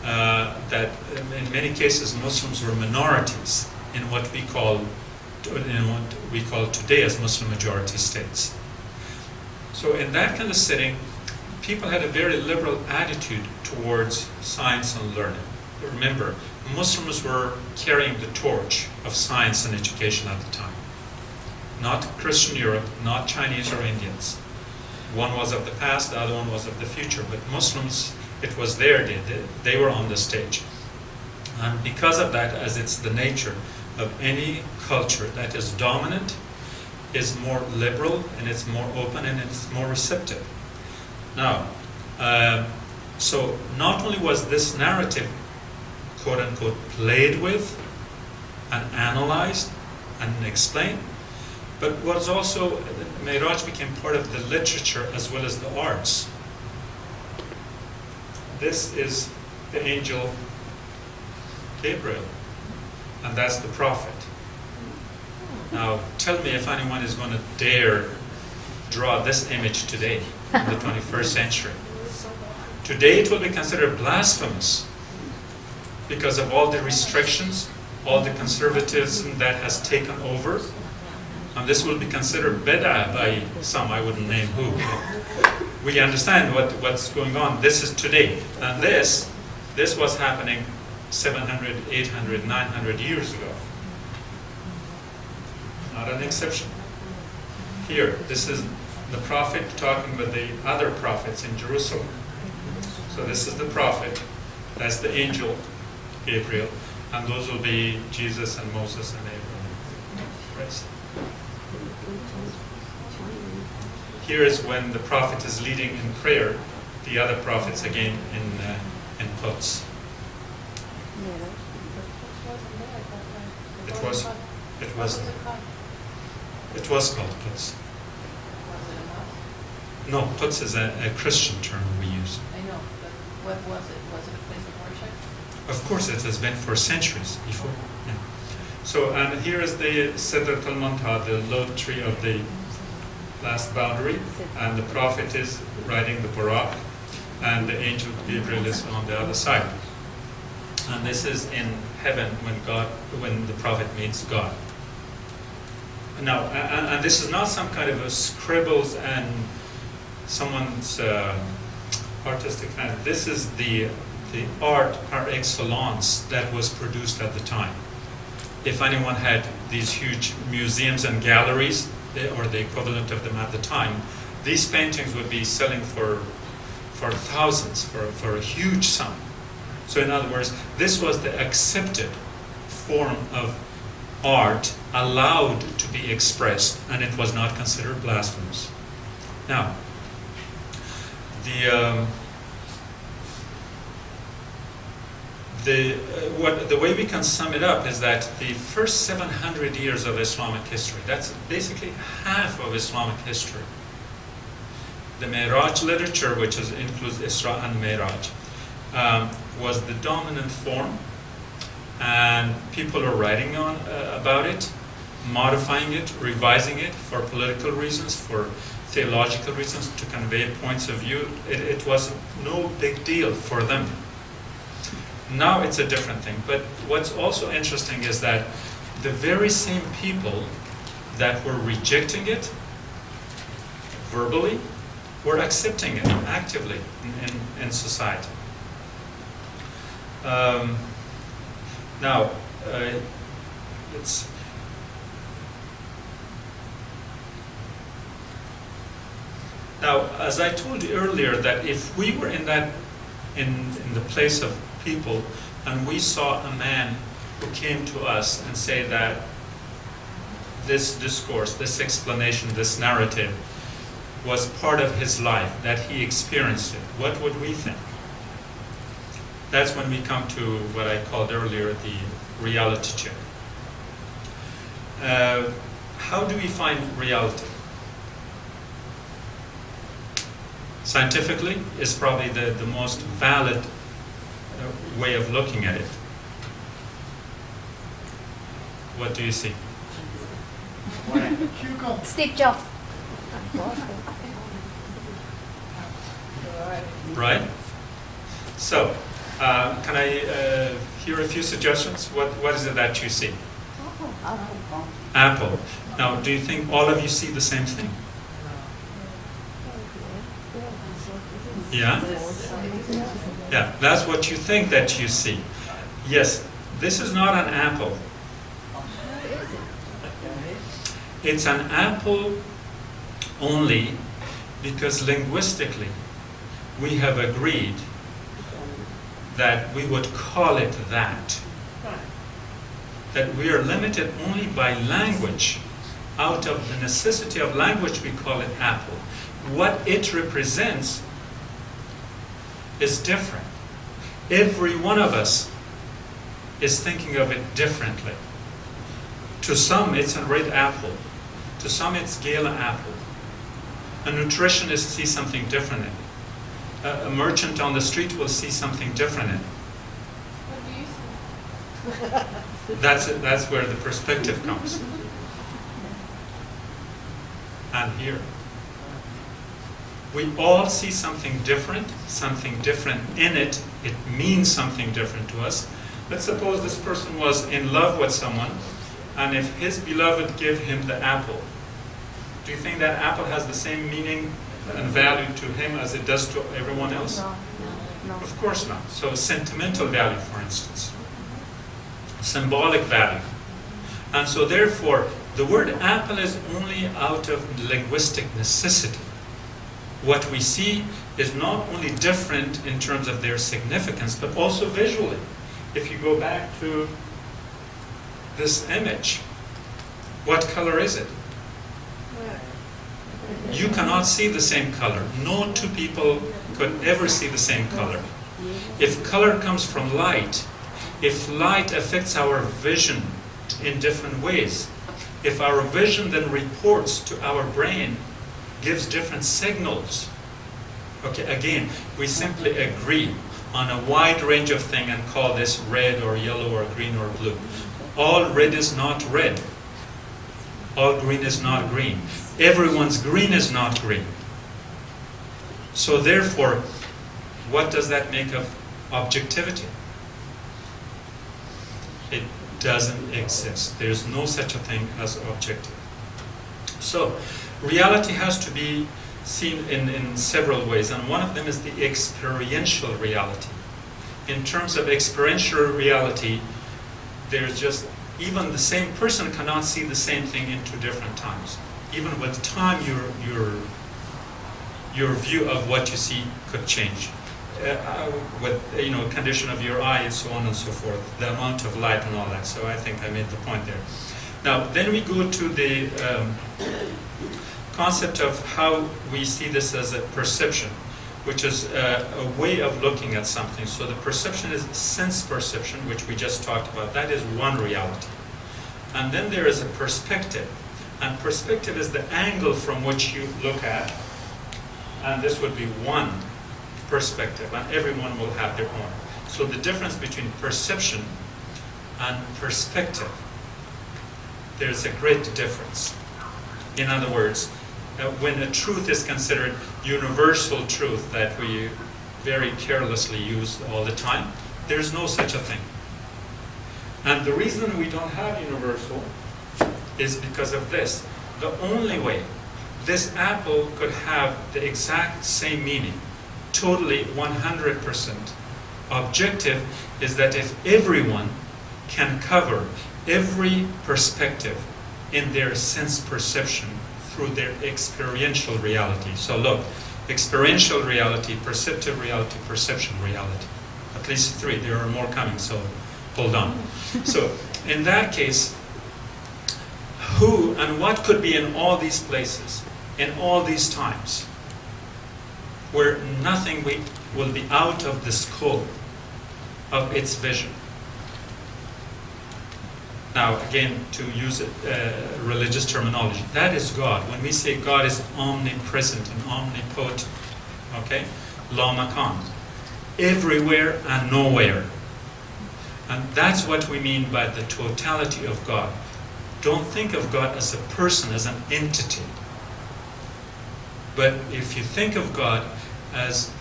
That in many cases Muslims were minorities in what we call today as Muslim majority states. So in that kind of setting, people had a very liberal attitude towards science and learning. Remember, Muslims were carrying the torch of science and education at the time. Not Christian Europe, not Chinese or Indians. One was of the past, the other one was of the future. But Muslims, it was they were on the stage. And because of that, as it's the nature of any culture that is dominant, is more liberal, and it's more open, and it's more receptive. Now, so not only was this narrative, quote unquote, played with and analyzed and explained, but was also, Mi'raj became part of the literature as well as the arts. This is the angel Gabriel, and that's the prophet. Now, tell me if anyone is going to dare draw this image today, in the 21st century. Today it will be considered blasphemous because of all the restrictions, all the conservatism that has taken over. And this will be considered bid'ah by some, I wouldn't name who. We understand what's going on. This is today. And this was happening 700, 800, 900 years ago. Not an exception. Here, this is the prophet talking with the other prophets in Jerusalem. So this is the prophet, that's the angel, Gabriel, and those will be Jesus and Moses and Abraham. Christ. Here is when the prophet is leading in prayer, the other prophets again in Quds. It was called Quds. No, Quds is a Christian term we use. I know, but what was it? Was it a place of worship? Of course, it has been for centuries before. Yeah. So, and here is the Sidrat al-Muntaha, the low tree of the last boundary, and the prophet is riding the Buraq, and the angel Gabriel is on the other side. And this is in heaven when the prophet meets God. Now, and this is not some kind of a scribbles and someone's artistic fan. This is the art par excellence that was produced at the time. If anyone had these huge museums and galleries, or the equivalent of them at the time, these paintings would be selling for thousands, for a huge sum. So in other words, this was the accepted form of art allowed to be expressed, and it was not considered blasphemous. Now, the way we can sum it up is that the first 700 years of Islamic history, that's basically half of Islamic history. The Mi'raj literature, which includes Isra and Mi'raj, was the dominant form, and people are writing about it, modifying it, revising it for political reasons, for theological reasons, to convey points of view. It was no big deal for them. Now it's a different thing. But what's also interesting is that the very same people that were rejecting it verbally were accepting it actively in society. Now, as I told you earlier, that if we were in the place of people and we saw a man who came to us and say that this discourse, this explanation, this narrative was part of his life, that he experienced it, what would we think? That's when we come to what I called earlier the reality check. How do we find reality? Scientifically is probably the most valid way of looking at it. What do you see? Steve Jobs. Right? So, can I hear a few suggestions? What is it that you see? Apple. Now, do you think all of you see the same thing? Yeah? Yeah, that's what you think that you see. Yes, this is not an apple. It's an apple only because linguistically we have agreed that we would call it that. That we are limited only by language. Out of the necessity of language, we call it apple. What it represents is different. Every one of us is thinking of it differently. To some, it's a red apple. To some, it's gala apple. A nutritionist sees something different in it. A merchant on the street will see something different in it. What do you see? That's where the perspective comes. and here. We all see something different in it. It means something different to us. Let's suppose this person was in love with someone, and if his beloved give him the apple, do you think that apple has the same meaning and value to him as it does to everyone else? No. Of course not. So sentimental value, for instance. Symbolic value. And so therefore, the word apple is only out of linguistic necessity. What we see is not only different in terms of their significance, but also visually. If you go back to this image, what color is it? You cannot see the same color. No two people could ever see the same color. If color comes from light, if light affects our vision in different ways, if our vision then reports to our brain, gives different signals. Okay, again, we simply agree on a wide range of things and call this red or yellow or green or blue. All red is not red. All green is not green. Everyone's green is not green. So therefore, what does that make of objectivity? It doesn't exist. There's no such a thing as objective. So, reality has to be seen in several ways, and one of them is the experiential reality. In terms of experiential reality, there's just, even the same person cannot see the same thing in two different times. Even with time, your view of what you see could change. With condition of your eye and so on and so forth, the amount of light and all that. So I think I made the point there. Now, then we go to the concept of how we see this as a perception, which is a way of looking at something. So the perception is sense perception, which we just talked about. That is one reality. And then there is a perspective. And perspective is the angle from which you look at. And this would be one perspective, and everyone will have their own. So the difference between perception and perspective, there's a great difference. In other words, when a truth is considered universal truth that we very carelessly use all the time, there's no such a thing. And the reason we don't have universal is because of this. The only way this apple could have the exact same meaning, totally 100% objective, is that if everyone can cover every perspective in their sense perception through their experiential reality. So look, experiential reality, perceptive reality, perception reality. At least three, there are more coming, so hold on. So in that case, who and what could be in all these places, in all these times, where nothing will be out of the scope of its vision. Now, again, to use religious terminology, that is God. When we say God is omnipresent and omnipotent, okay, la makan, everywhere and nowhere. And that's what we mean by the totality of God. Don't think of God as a person, as an entity. But if you think of God as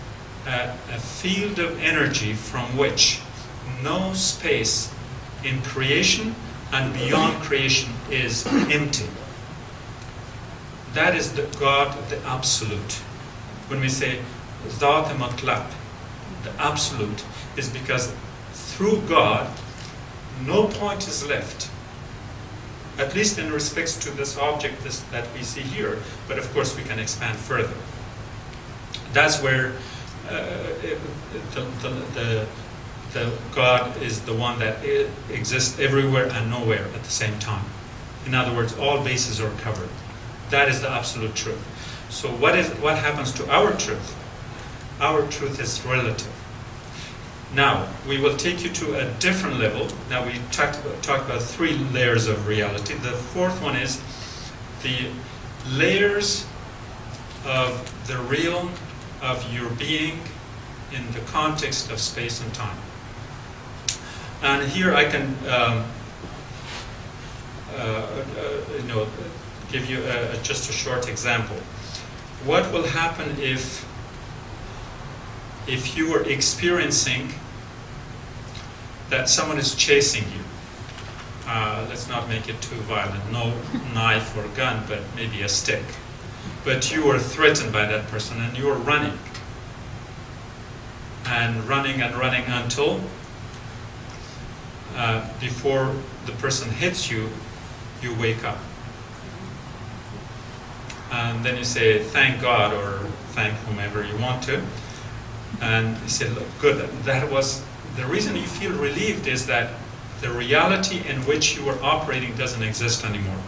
a field of energy from which no space in creation and beyond creation is empty, that is the God, the absolute. When we say Zat Matlaq, the absolute, is because through God, no point is left. At least in respects to this object that we see here, but of course we can expand further. That's where the God is the one that exists everywhere and nowhere at the same time. In other words, all bases are covered. That is the absolute truth. So what happens to our truth? Our truth is relative. Now, we will take you to a different level. Now, we talked about three layers of reality. The fourth one is the layers of the realm of your being in the context of space and time. And here I can give you just a short example. What will happen if you are experiencing that someone is chasing you? Let's not make it too violent. No knife or gun, but maybe a stick. But you are threatened by that person and you are running. And running until before the person hits you, you wake up. And then you say, thank God, or thank whomever you want to. And you say, look, good, that was, the reason you feel relieved is that the reality in which you were operating doesn't exist anymore.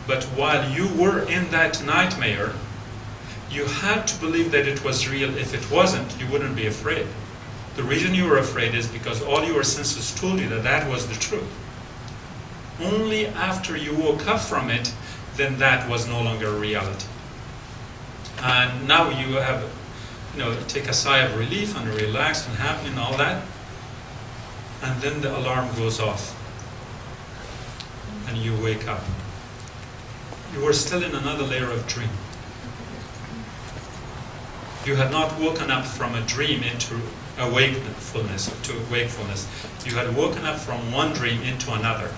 But while you were in that nightmare, you had to believe that it was real. If it wasn't, you wouldn't be afraid. The reason you were afraid is because all your senses told you that that was the truth. Only after you woke up from it, then that was no longer a reality. And now you have, take a sigh of relief and relax and happy and all that. And then the alarm goes off. And you wake up. You were still in another layer of dream. You had not woken up from a dream into wakefulness. You had woken up from one dream into another.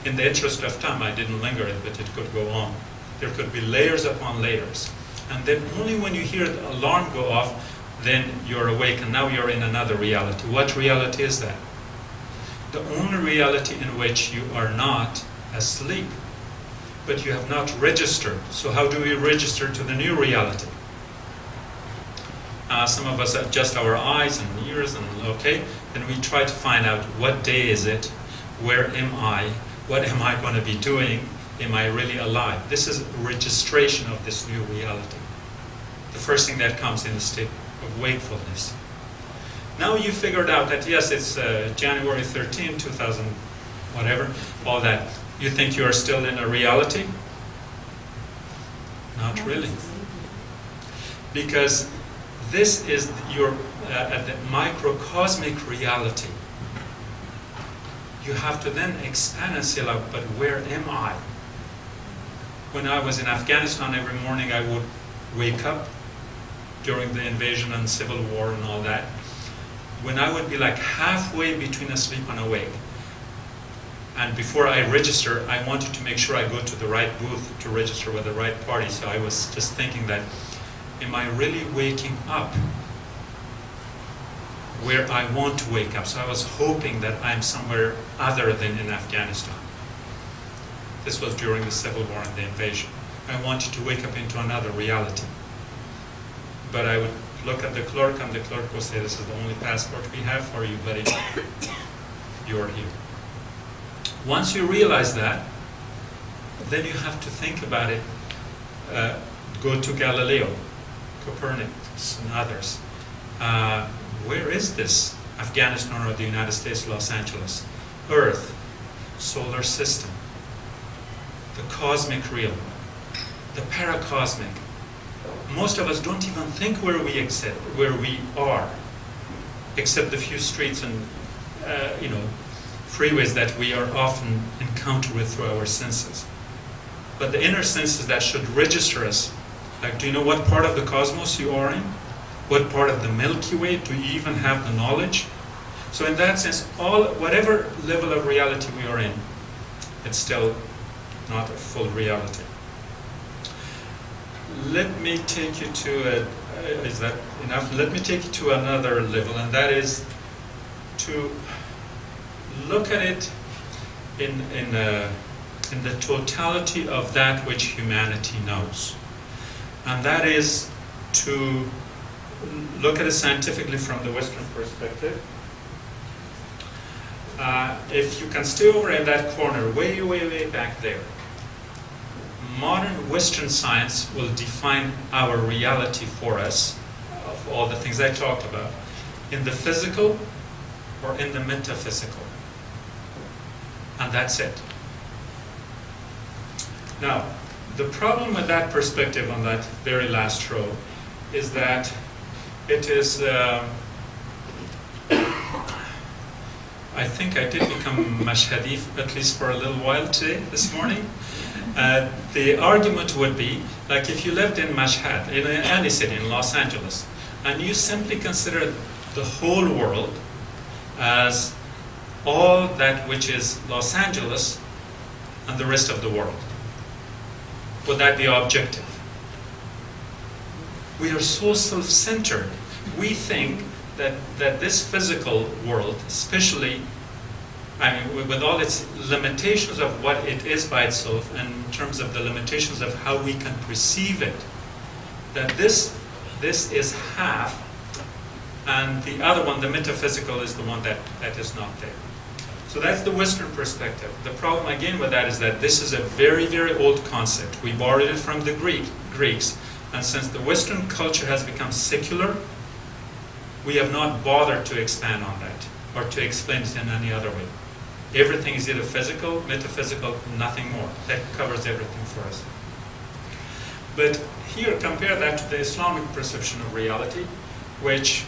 In the interest of time, I didn't linger it, but it could go on. There could be layers upon layers. And then only when you hear the alarm go off, then you're awake, and now you're in another reality. What reality is that? The only reality in which you are not asleep, but you have not registered. So how do we register to the new reality? Some of us adjust our eyes and ears, and then we try to find out what day is it, where am I, what am I going to be doing, am I really alive? This is registration of this new reality. The first thing that comes in the state of wakefulness. Now you figured out that yes, it's January 13, 2000, whatever, all that. You think you are still in a reality? Not really. Because this is your the microcosmic reality. You have to then expand and say, like, but where am I? When I was in Afghanistan, every morning I would wake up during the invasion and civil war and all that. When I would be like halfway between asleep and awake. And before I register, I wanted to make sure I go to the right booth to register with the right party. So I was just thinking that, am I really waking up where I want to wake up? So I was hoping that I'm somewhere other than in Afghanistan. This was during the civil war and the invasion. I wanted to wake up into another reality. But I would look at the clerk, and the clerk will say, this is the only passport we have for you, buddy. You're here. Once you realize that, then you have to think about it. Go to Galileo, Copernicus, and others. Where is this? Afghanistan or the United States, Los Angeles? Earth, solar system, the cosmic realm, the paracosmic. Most of us don't even think where we exist, where we are, except the few streets and freeways that we are often encountered with through our senses. But the inner senses that should register us, like, do you know what part of the cosmos you are in? What part of the Milky Way? Do you even have the knowledge? So in that sense, whatever level of reality we are in, it's still not a full reality. Let me take you to is that enough? Let me take you to another level, and that is to look at it in the totality of that which humanity knows. And that is to look at it scientifically from the Western perspective. If you can stay over in that corner, way, way, way back there, modern Western science will define our reality for us, of all the things I talked about, in the physical or in the metaphysical. And that's it. Now, the problem with that perspective on that very last row is that it is, I think I did become Mashhadi, at least for a little while today, this morning. The argument would be, like if you lived in Mashhad, in any city, in Los Angeles, and you simply consider the whole world as all that which is Los Angeles and the rest of the world. Would that be objective? We are so self-centered. We think that this physical world, especially, I mean, with all its limitations of what it is by itself, and in terms of the limitations of how we can perceive it, that this is half, and the other one, the metaphysical, is the one that is not there. So that's the Western perspective. The problem again with that is that this is a very, very old concept. We borrowed it from the Greeks, and since the Western culture has become secular, we have not bothered to expand on that or to explain it in any other way. Everything is either physical, metaphysical, nothing more. That covers everything for us. But here, compare that to the Islamic perception of reality, which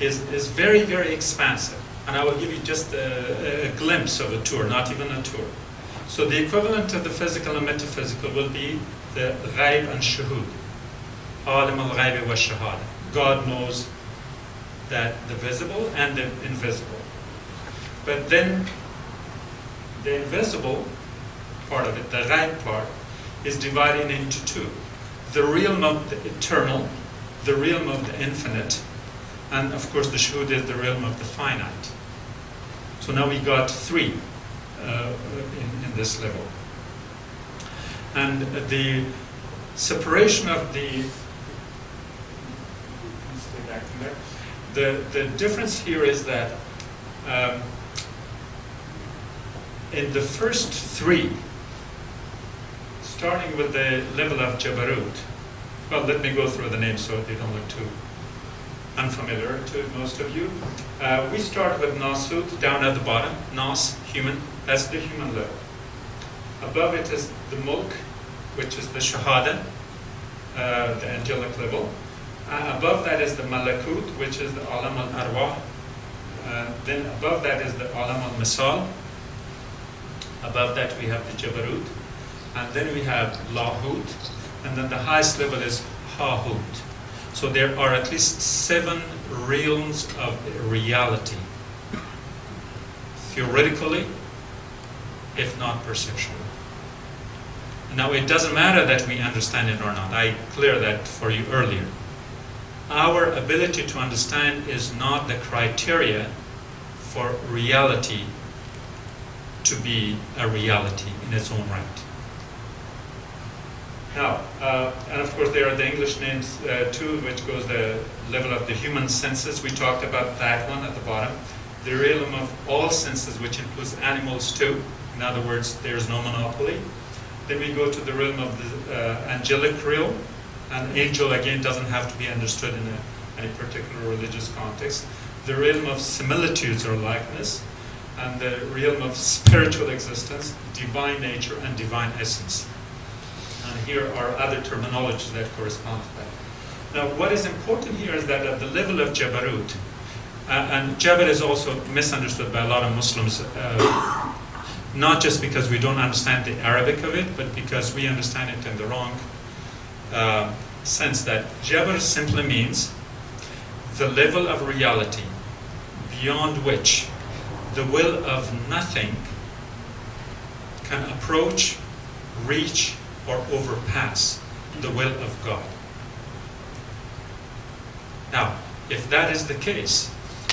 is very, very expansive. And I will give you just a glimpse of a tour, not even a tour. So the equivalent of the physical and metaphysical will be the ghaib and shuhud. Alim al-ghayb wa shahada. God knows that the visible and the invisible. But then the invisible part of it, the ghaib part, is divided into two. The realm of the eternal, the realm of the infinite, and of course the shuhud is the realm of the finite. So now we got three in this level. And the separation of the, the difference here is that in the first three, starting with the level of Jabarut, well, let me go through the names so they don't look too unfamiliar to most of you. We start with Nasut, down at the bottom. Nas, human, that's the human level. Above it is the Mulk, which is the Shahada, the angelic level. Above that is the Malakut, which is the Alam al-Arwah. Then above that is the Alam al-Misal. Above that we have the Jabarut. And then we have Lahut. And then the highest level is Hahut. So there are at least 7 realms of reality, theoretically, if not perceptually. Now, it doesn't matter that we understand it or not. I cleared that for you earlier. Our ability to understand is not the criteria for reality to be a reality in its own right. Now, and of course there are the English names too, which goes the level of the human senses. We talked about that one at the bottom. The realm of all senses, which includes animals too. In other words, there's no monopoly. Then we go to the realm of the angelic realm. An angel, again, doesn't have to be understood in any particular religious context. The realm of similitudes or likeness. And the realm of spiritual existence, divine nature, and divine essence. And here are other terminologies that correspond to that. Now, what is important here is that at the level of Jabarut, and Jabar is also misunderstood by a lot of Muslims, not just because we don't understand the Arabic of it, but because we understand it in the wrong sense, that Jabar simply means the level of reality beyond which the will of nothing can approach, reach, or overpass the will of God. Now, if that is the case,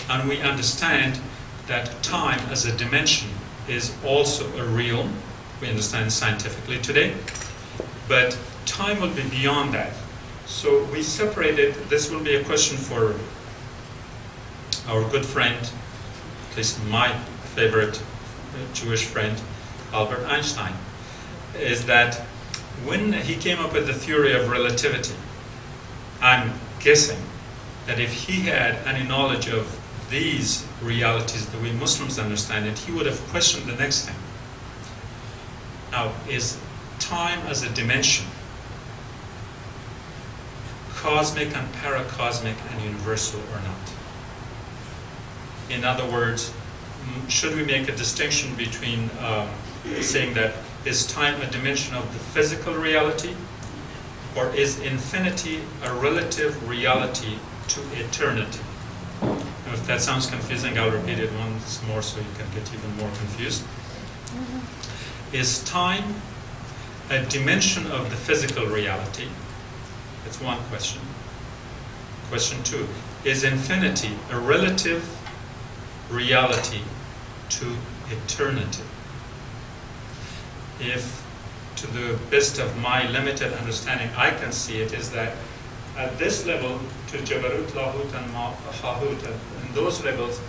and we understand that time as a dimension is also a realm, we understand scientifically today, but time will be beyond that. So we separated, this will be a question for our good friend, at least my favorite Jewish friend, Albert Einstein, is that when he came up with the theory of relativity, I'm guessing that if he had any knowledge of these realities the way Muslims understand it, he would have questioned the next thing. Now, is time as a dimension cosmic and paracosmic and universal or not? In other words, should we make a distinction between saying that is time a dimension of the physical reality, or is infinity a relative reality to eternity? Now, if that sounds confusing, I'll repeat it once more so you can get even more confused. Is time a dimension of the physical reality? That's one question. Question two, is infinity a relative reality to eternity? If, to the best of my limited understanding, I can see it, is that at this level, to Jabarut, Lahut, and Hahut, in those levels,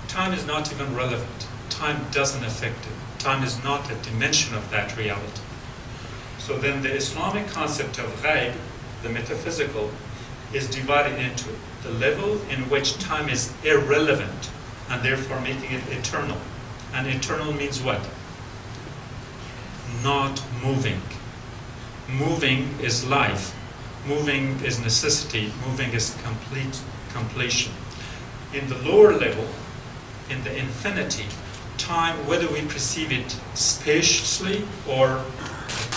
time is not even relevant. Time doesn't affect it. Time is not a dimension of that reality. So then the Islamic concept of ghaib, the metaphysical, is divided into the level in which time is irrelevant and therefore making it eternal. And eternal means what? Not moving. Moving is life. Moving is necessity. Moving is completion. In the lower level, in the infinity, time, whether we perceive it spaciously, or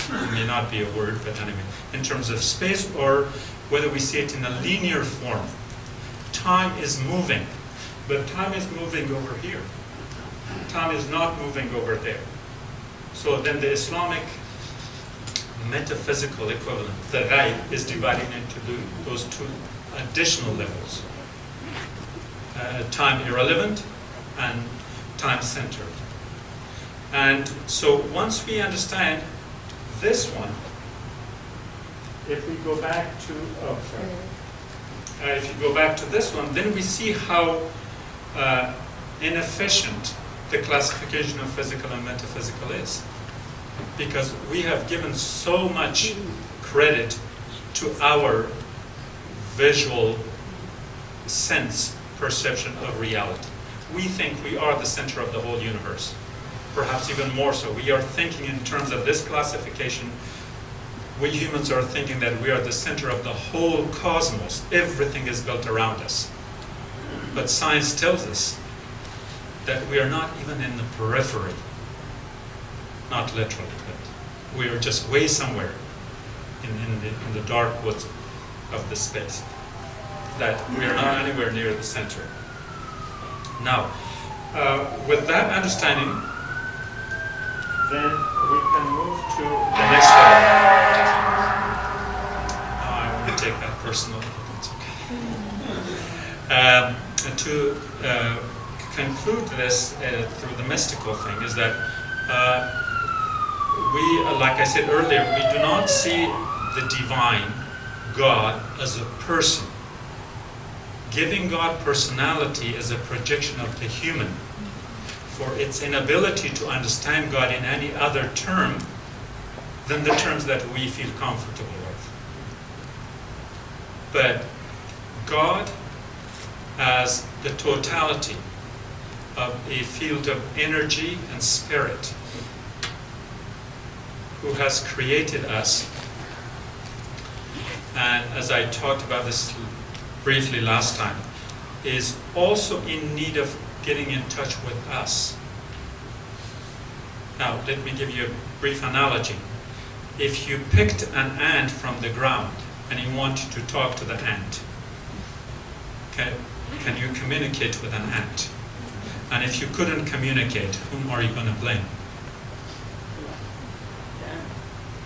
it may not be a word, but anyway, in terms of space, or whether we see it in a linear form, time is moving. But time is moving over here. Time is not moving over there. So then the Islamic metaphysical equivalent, the ghaib, is divided into those two additional levels. Time irrelevant and time centered. And so once we understand this one, if we go back to, if you go back to this one, then we see how inefficient the classification of physical and metaphysical is. Because we have given so much credit to our visual sense perception of reality. We think we are the center of the whole universe. Perhaps even more so. We are thinking in terms of this classification. We humans are thinking that we are the center of the whole cosmos. Everything is built around us. But science tells us that we are not even in the periphery. Not literally, but we are just way somewhere in the dark woods of the space. That we are not anywhere near the center. Now, with that understanding, then we can move to the next level. I want to take that personal, but that's okay. To conclude this through the mystical thing is that we, like I said earlier, we do not see the divine God as a person. Giving God personality is a projection of the human, for its inability to understand God in any other term than the terms that we feel comfortable with. But God as the totality of a field of energy and spirit, who has created us, and as I talked about this briefly last time, is also in need of getting in touch with us. Now, let me give you a brief analogy. If you picked an ant from the ground and you wanted to talk to the ant, okay, can you communicate with an ant? And if you couldn't communicate, whom are you going to blame?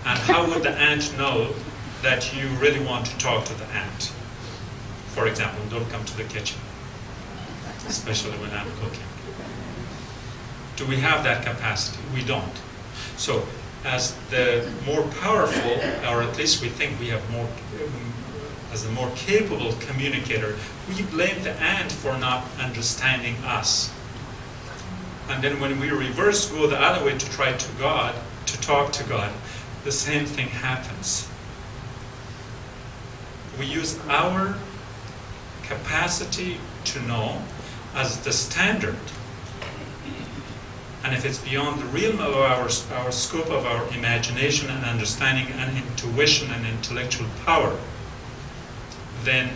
And how would the ant know that you really want to talk to the ant? For example, don't come to the kitchen, especially when I'm cooking. Do we have that capacity? We don't. So, as the more powerful, or at least we think we have more, as the more capable communicator, we blame the ant for not understanding us. And then when we reverse, go the other way to try to talk to God, the same thing happens. We use our capacity to know as the standard. And if it's beyond the realm of our scope of our imagination and understanding and intuition and intellectual power, then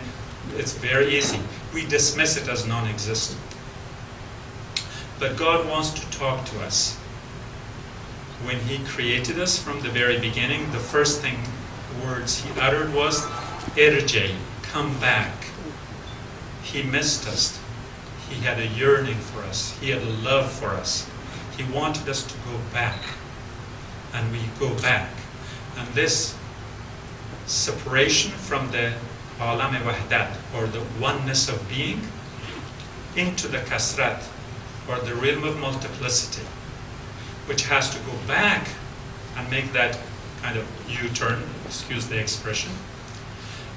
it's very easy. We dismiss it as non-existent. But God wants to talk to us. When He created us from the very beginning, the first words He uttered was, Irjay, come back. He missed us. He had a yearning for us. He had a love for us. He wanted us to go back. And we go back. And this separation from the alam wahdat, or the oneness of being, into the kasrat, or the realm of multiplicity, which has to go back and make that kind of U-turn, excuse the expression,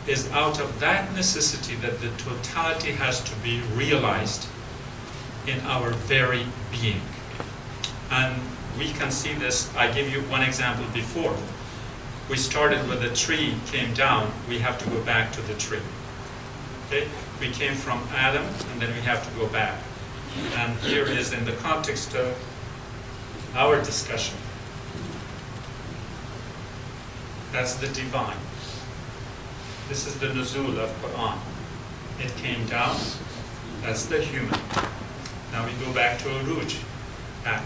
is out of that necessity that the totality has to be realized in our very being. And we can see this. I gave you one example before. We started with a tree, came down, we have to go back to the tree. Okay? We came from Adam, and then we have to go back. And here is in the context of our discussion. That's the divine. This is the nuzul of Quran. It came down. That's the human. Now we go back to Uruj, back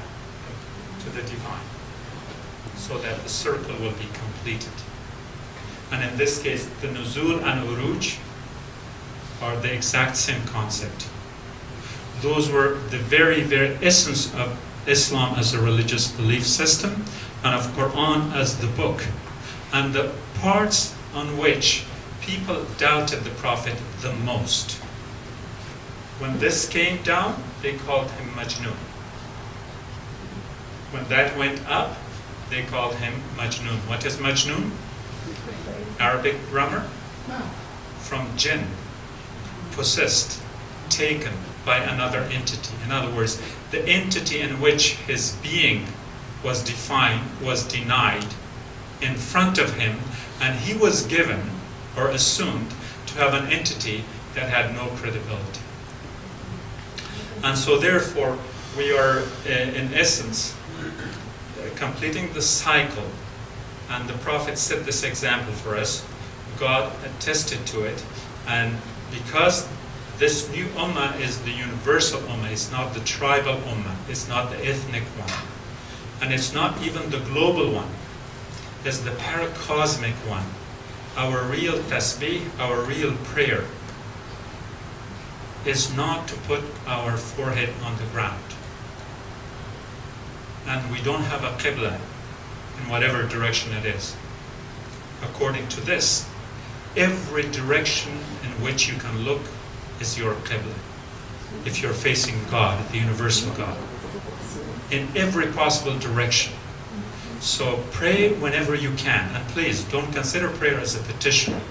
to the divine, so that the circle will be completed. And in this case, the nuzul and Uruj are the exact same concept. Those were the very, very essence of Islam as a religious belief system, and of Quran as the book. And the parts on which people doubted the Prophet the most. When this came down, they called him Majnun. When that went up, they called him Majnun. What is Majnun? Arabic grammar? No. From jinn, possessed, taken by another entity. In other words, the entity in which his being was defined, was denied in front of him, and he was given or assumed to have an entity that had no credibility. And so therefore, we are in essence completing the cycle, and the Prophet set this example for us. God attested to it, and because this new ummah is the universal ummah, it's not the tribal ummah, it's not the ethnic one, and it's not even the global one, it's the paracosmic one. Our real tasbih, our real prayer, is not to put our forehead on the ground. And we don't have a qibla in whatever direction it is. According to this, every direction in which you can look is your qibla. If you're facing God, the universal God, in every possible direction. So pray whenever you can, and please don't consider prayer as a petition.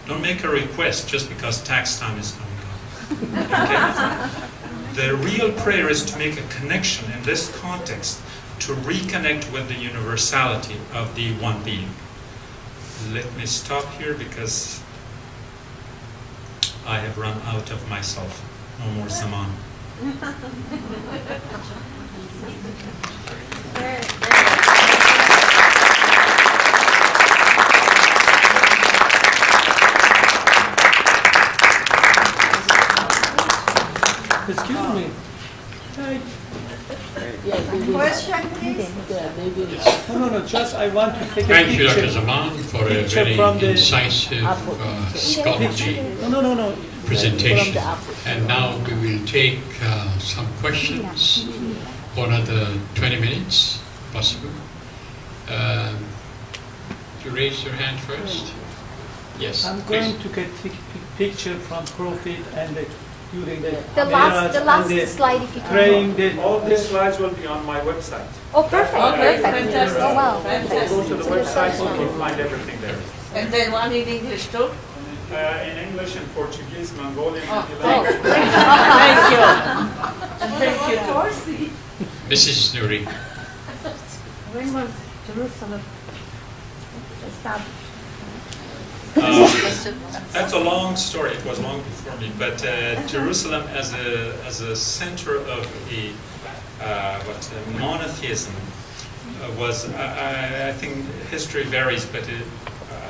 Don't make a request just because tax time is coming up. Okay? The real prayer is to make a connection in this context, to reconnect with the universality of the one being. Let me stop here because I have run out of myself. No more zaman. Excuse me. Question, please? No, just I want to take a Thank you, picture. Dr. Zaman, for a Picture very from the- incisive, scholarly No. presentation. From the Africa. And now we will take some questions for another 20 minutes, possible. You raise your hand first? Yes, I'm please. going to get picture from Prophet and during the The last Miraj and the slide, if you can. praying the All these slides will be on my website. Oh, perfect, Okay, perfect. fantastic. Oh, wow. Go to the website, you can find everything there. And then one in English too? In English and Portuguese, Mongolian, Oh, and thank Iranian. you. Thank you. Thank you. Mrs. Nuri. When was Jerusalem established? That's a long story. It was long before me, but Jerusalem as a center of a monotheism was. I think history varies, but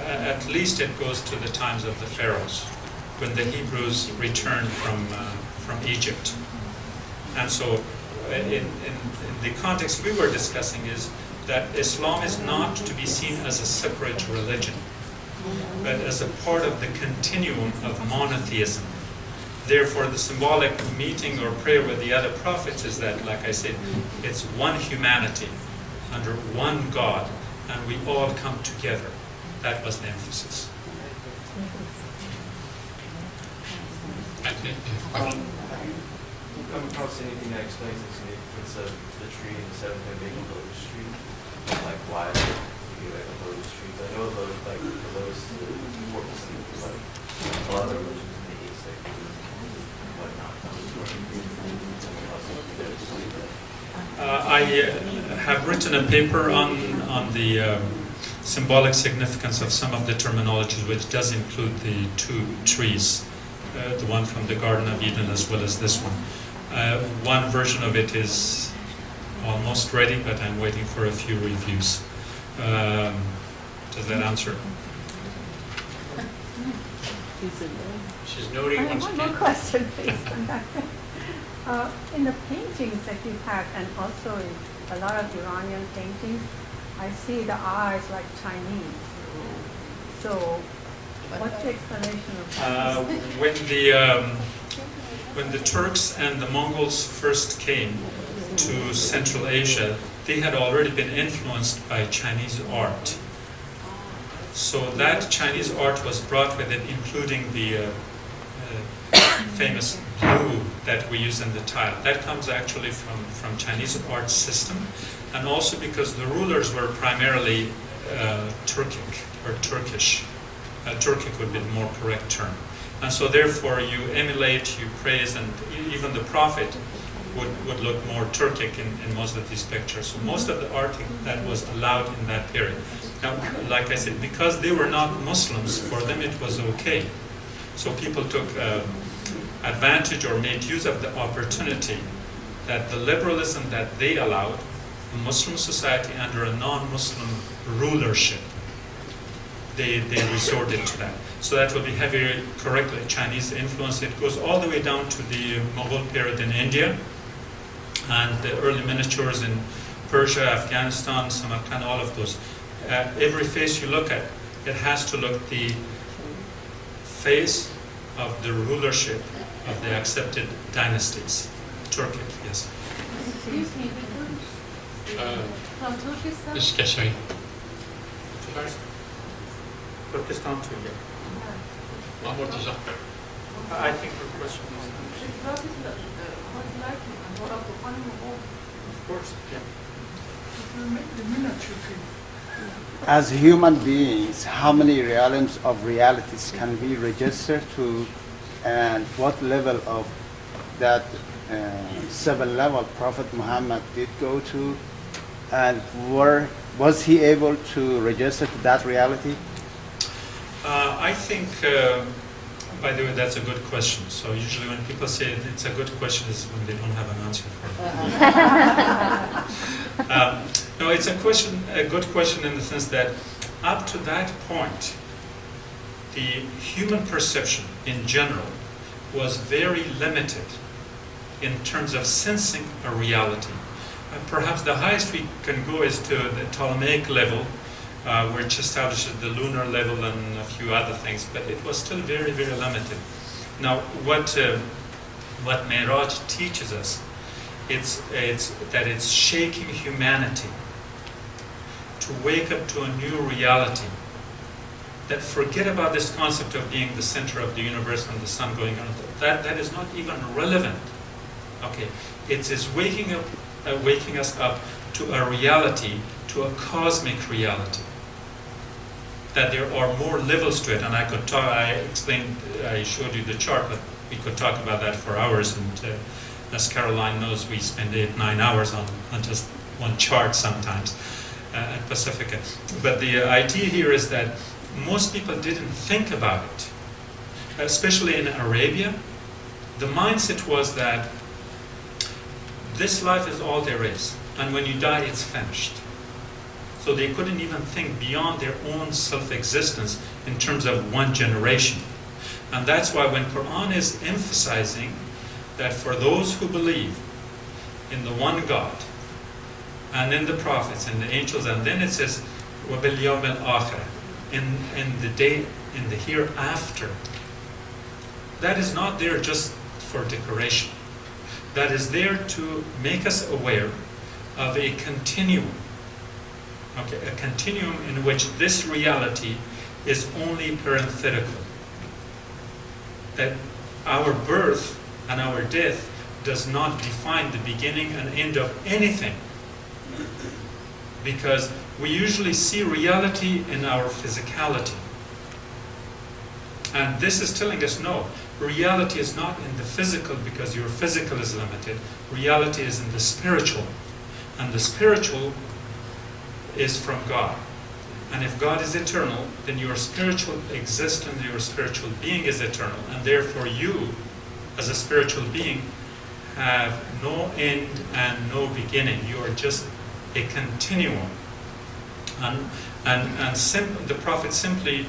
at least it goes to the times of the pharaohs, when the Hebrews returned from Egypt, And so in the context we were discussing is that Islam is not to be seen as a separate religion, but as a part of the continuum of monotheism. Therefore, the symbolic meeting or prayer with the other prophets is that, like I said, it's one humanity under one God, and we all come together. That was the emphasis. Question? Come across anything that explains the significance of the tree and the seventh day being a lotus tree? Like why it would be like a lotus tree? I know like the lotus is the important symbol for like a lot of religions in the East, like whatnot. I have written a paper on the symbolic significance of some of the terminologies, which does include the two trees, the one from the Garden of Eden as well as this one. One version of it is almost ready, but I'm waiting for a few reviews. Does that answer? She's I nodding have once one more again. question based on that. In the paintings that you have, and also in a lot of Iranian paintings, I see the eyes like Chinese. So, what's the explanation of that? When the Turks and the Mongols first came to Central Asia, they had already been influenced by Chinese art. So that Chinese art was brought with it, including the famous blue that we use in the tile. That comes actually from Chinese art system, and also because the rulers were primarily Turkic or Turkish. Turkic would be the more correct term. And so therefore you emulate, you praise, and even the prophet would look more Turkic in most of these pictures. So most of the art that was allowed in that period. Now, like I said, because they were not Muslims, for them it was okay. So people took advantage or made use of the opportunity that the liberalism that they allowed, a Muslim society under a non-Muslim rulership, they resorted to that. So that will be heavily, correctly, Chinese influence. It goes all the way down to the Mughal period in India, and the early miniatures in Persia, Afghanistan, Samarkand, all of those. Every face you look at, it has to look the face of the rulership of the accepted dynasties. Turkic, yes. Excuse me, from Turkistan? Miss Kesai. Turkestan too, yeah. Mahmoud is up. I think her question is... Of course, yeah. As human beings, how many realms of realities can we register to, and what level of that 7-level Prophet Muhammad did go to, and was he able to register to that reality? I think, by the way, that's a good question. So usually when people say it's a good question is when they don't have an answer for it. No, it's a good question in the sense that up to that point, the human perception in general was very limited in terms of sensing a reality. Perhaps the highest we can go is to the Ptolemaic level, which establishes the lunar level and a few other things, but it was still very, very limited. Now, what Mi'raj teaches us, it's that it's shaking humanity to wake up to a new reality. That forget about this concept of being the center of the universe and the sun going on. That is not even relevant. Okay, it is waking us up to a reality, to a cosmic reality. That there are more levels to it, and I showed you the chart, but we could talk about that for hours. And as Caroline knows, we spend 8-9 hours on just one chart sometimes at Pacifica. But the idea here is that most people didn't think about it, especially in Arabia. The mindset was that this life is all there is, and when you die, it's finished. So they couldn't even think beyond their own self-existence in terms of one generation. And that's why when Quran is emphasizing that for those who believe in the one God, and in the prophets and the angels, and then it says وَبِالْيَوْمِ الْآخِرِ, in the day, in the hereafter. That is not there just for decoration. That is there to make us aware of a continuum. Okay, a continuum in which this reality is only parenthetical. That our birth and our death does not define the beginning and end of anything. Because we usually see reality in our physicality. And this is telling us, no, reality is not in the physical because your physical is limited. Reality is in the spiritual. And the spiritual is from God. And if God is eternal, then your spiritual existence, your spiritual being is eternal. And therefore you, as a spiritual being, have no end and no beginning. You are just a continuum. And the Prophet simply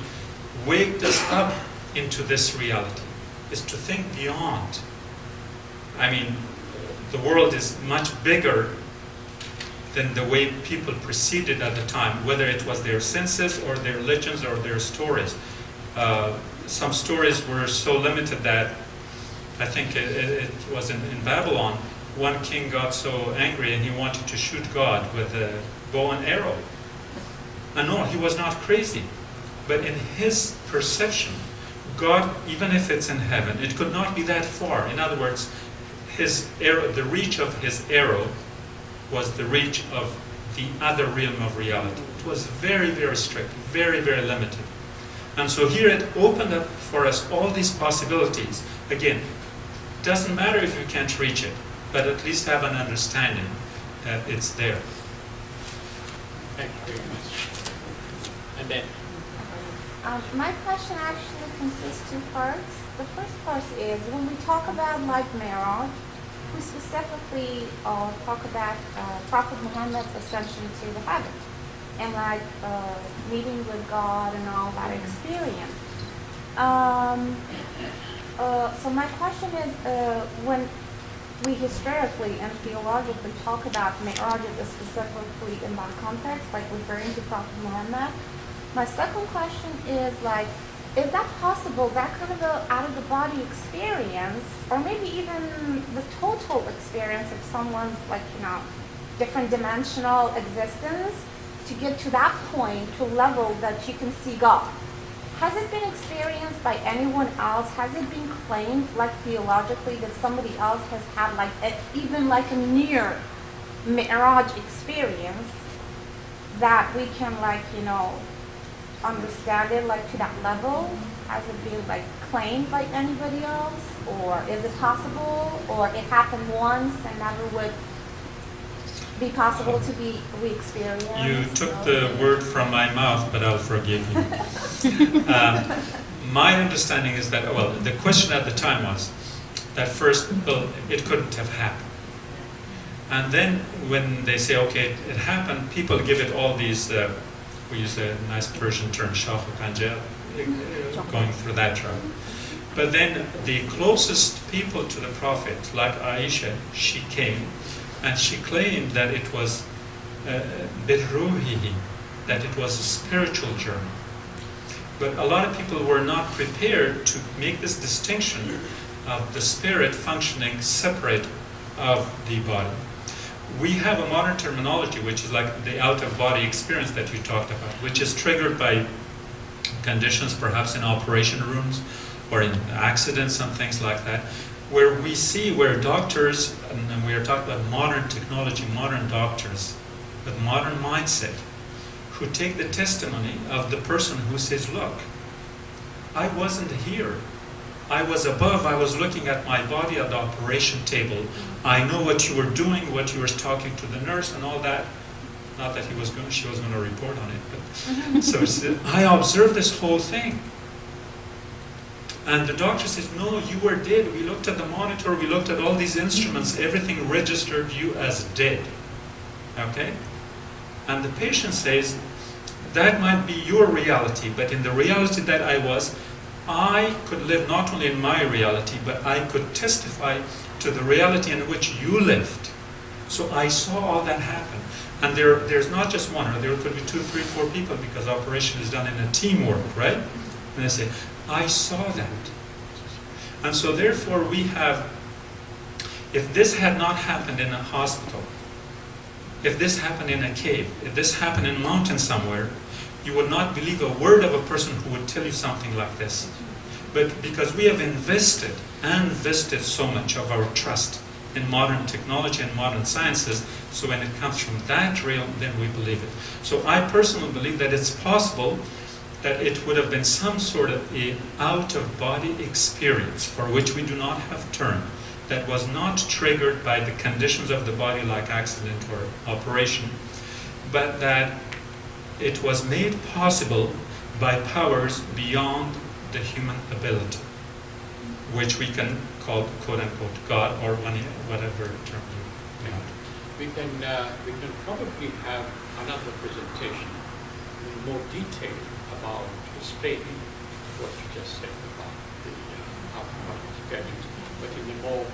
waked us up into this reality, is to think beyond. I mean, the world is much bigger than the way people perceived it at the time, whether it was their senses or their legends or their stories. Some stories were so limited that I think it was in Babylon, one king got so angry and he wanted to shoot God with a bow and arrow. And no, he was not crazy. But in his perception, God, even if it's in heaven, it could not be that far. In other words, his arrow, the reach of his arrow was the reach of the other realm of reality. It was very, very strict, very, very limited. And so here it opened up for us all these possibilities. Again, doesn't matter if you can't reach it, but at least have an understanding that it's there. Thank you very much. And then, my question actually consists two parts. The first part is when we talk about like marriage, we specifically talk about Prophet Muhammad's ascension to the heaven and like meeting with God and all that experience. So my question is, when we historically and theologically talk about marriage specifically in that context, like referring to Prophet Muhammad, my second question is like, is that possible, that kind of a out-of-the-body experience, or maybe even the total experience of someone's like, different dimensional existence to get to that point, to a level that you can see God? Has it been experienced by anyone else? Has it been claimed, like theologically, that somebody else has had like even like a near Mi'raj experience that we can like, understand it like to that level? Has it been like claimed by anybody else? Or is it possible? Or it happened once and never would be possible to be re-experienced? You took the word from my mouth, but I'll forgive you. My understanding is that, well, the question at the time was that first, well, it couldn't have happened. And then when they say, okay, it happened, people give it all these, we use a nice Persian term, shah panjab, going through that term. But then the closest people to the Prophet, like Aisha, she came, and she claimed that it was birruhihi, that it was a spiritual journey. But a lot of people were not prepared to make this distinction of the spirit functioning separate of the body. We have a modern terminology, which is like the out-of-body experience that you talked about, which is triggered by conditions perhaps in operation rooms or in accidents and things like that, where we see where doctors, and we are talking about modern technology, modern doctors, with modern mindset, who take the testimony of the person who says, look, I wasn't here. I was above, I was looking at my body at the operation table. I know what you were doing, what you were talking to the nurse and all that. Not that she was going to report on it, but so she said, I observed this whole thing. And the doctor says, no, you were dead. We looked at the monitor, we looked at all these instruments, everything registered you as dead. Okay? And the patient says, that might be your reality, but in the reality that I could live not only in my reality, but I could testify to the reality in which you lived. So I saw all that happen. And there's not just one, or there could be 2, 3, 4 people, because operation is done in a teamwork, right? And they say, I saw that. And so therefore we have, if this had not happened in a hospital, if this happened in a cave, if this happened in a mountain somewhere, you would not believe a word of a person who would tell you something like this. But because we have invested so much of our trust in modern technology and modern sciences, so when it comes from that realm, then we believe it. So I personally believe that it's possible that it would have been some sort of a out-of-body experience for which we do not have term, that was not triggered by the conditions of the body like accident or operation, but that it was made possible by powers beyond the human ability, which we can call quote-unquote God or whatever term you want. We can probably have another presentation in more detail about explaining what you just said about the out-of-body experience, but in a more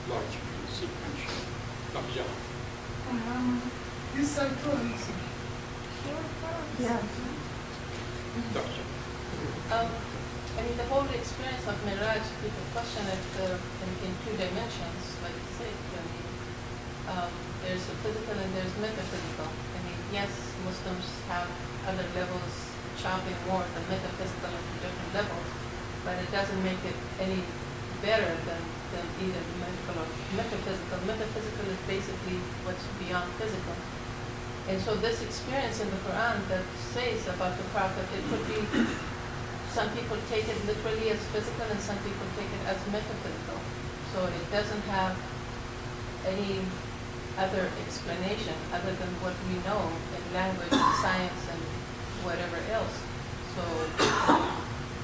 logical, sequential. Dr. John. This psychology. Yeah. Dr. John. I mean, the whole experience of Miraj, people question it in 2 dimensions, like you say. I mean, there's a physical and there's metaphysical. I mean, yes, Muslims have other levels, chopping more the metaphysical at different levels, but it doesn't make it any better than either medical or metaphysical. Metaphysical is basically what's beyond physical. And so this experience in the Quran that says about the Prophet, it could be, some people take it literally as physical and some people take it as metaphysical. So it doesn't have any other explanation other than what we know in language and science and whatever else. So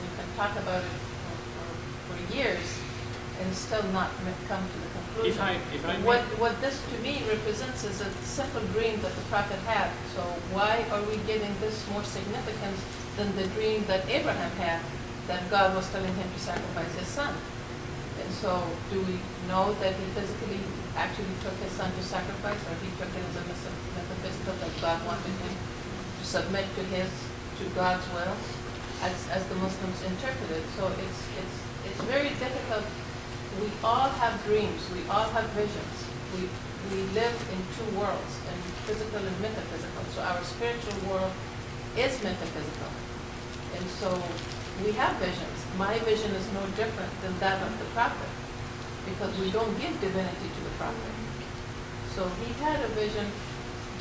we can talk about it for years and still not come to the conclusion. If I may- What this to me represents is a simple dream that the Prophet had. So why are we giving this more significance than the dream that Abraham had, that God was telling him to sacrifice his son? And so do we know that he physically actually took his son to sacrifice, or he took it as a metaphysical that God wanted him to submit to God's will, as the Muslims interpret it? So it's very difficult. We all have dreams. We all have visions. We live in 2 worlds, and physical and metaphysical. So our spiritual world is metaphysical. And so we have visions. My vision is no different than that of the Prophet, because we don't give divinity to the Prophet. So he had a vision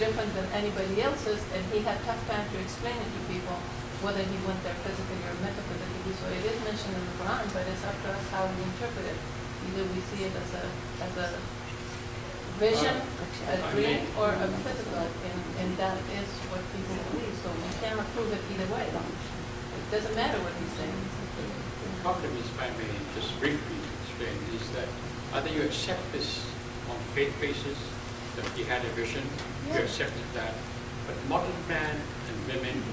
different than anybody else's, and he had tough time to explain it to people, whether he went there physically or metaphysically. So it is mentioned in the Quran, but it's up to us how we interpret it. Either we see it as a vision, a dream, or a physical, and that is what people believe. So we cannot prove it either way. It doesn't matter what he's saying. The problem is, if I may just briefly explain, is that either you accept this on faith basis, that he had a vision, you accepted that, but modern man and women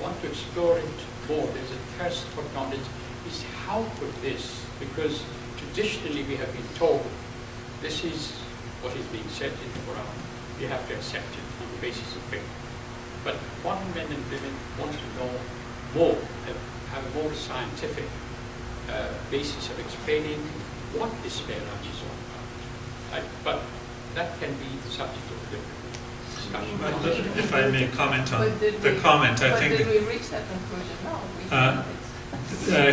want to explore it more. There's a thirst for knowledge. Is how could this? Because traditionally we have been told this is what is being said in the Quran. You have to accept it on the basis of faith. But modern men and women want to know more, have a more scientific basis of explaining what this Miraj is all about. But that can be the subject of a different discussion. If I may comment on But did the we- comment, I but think did we reach that conclusion? No, we Uh,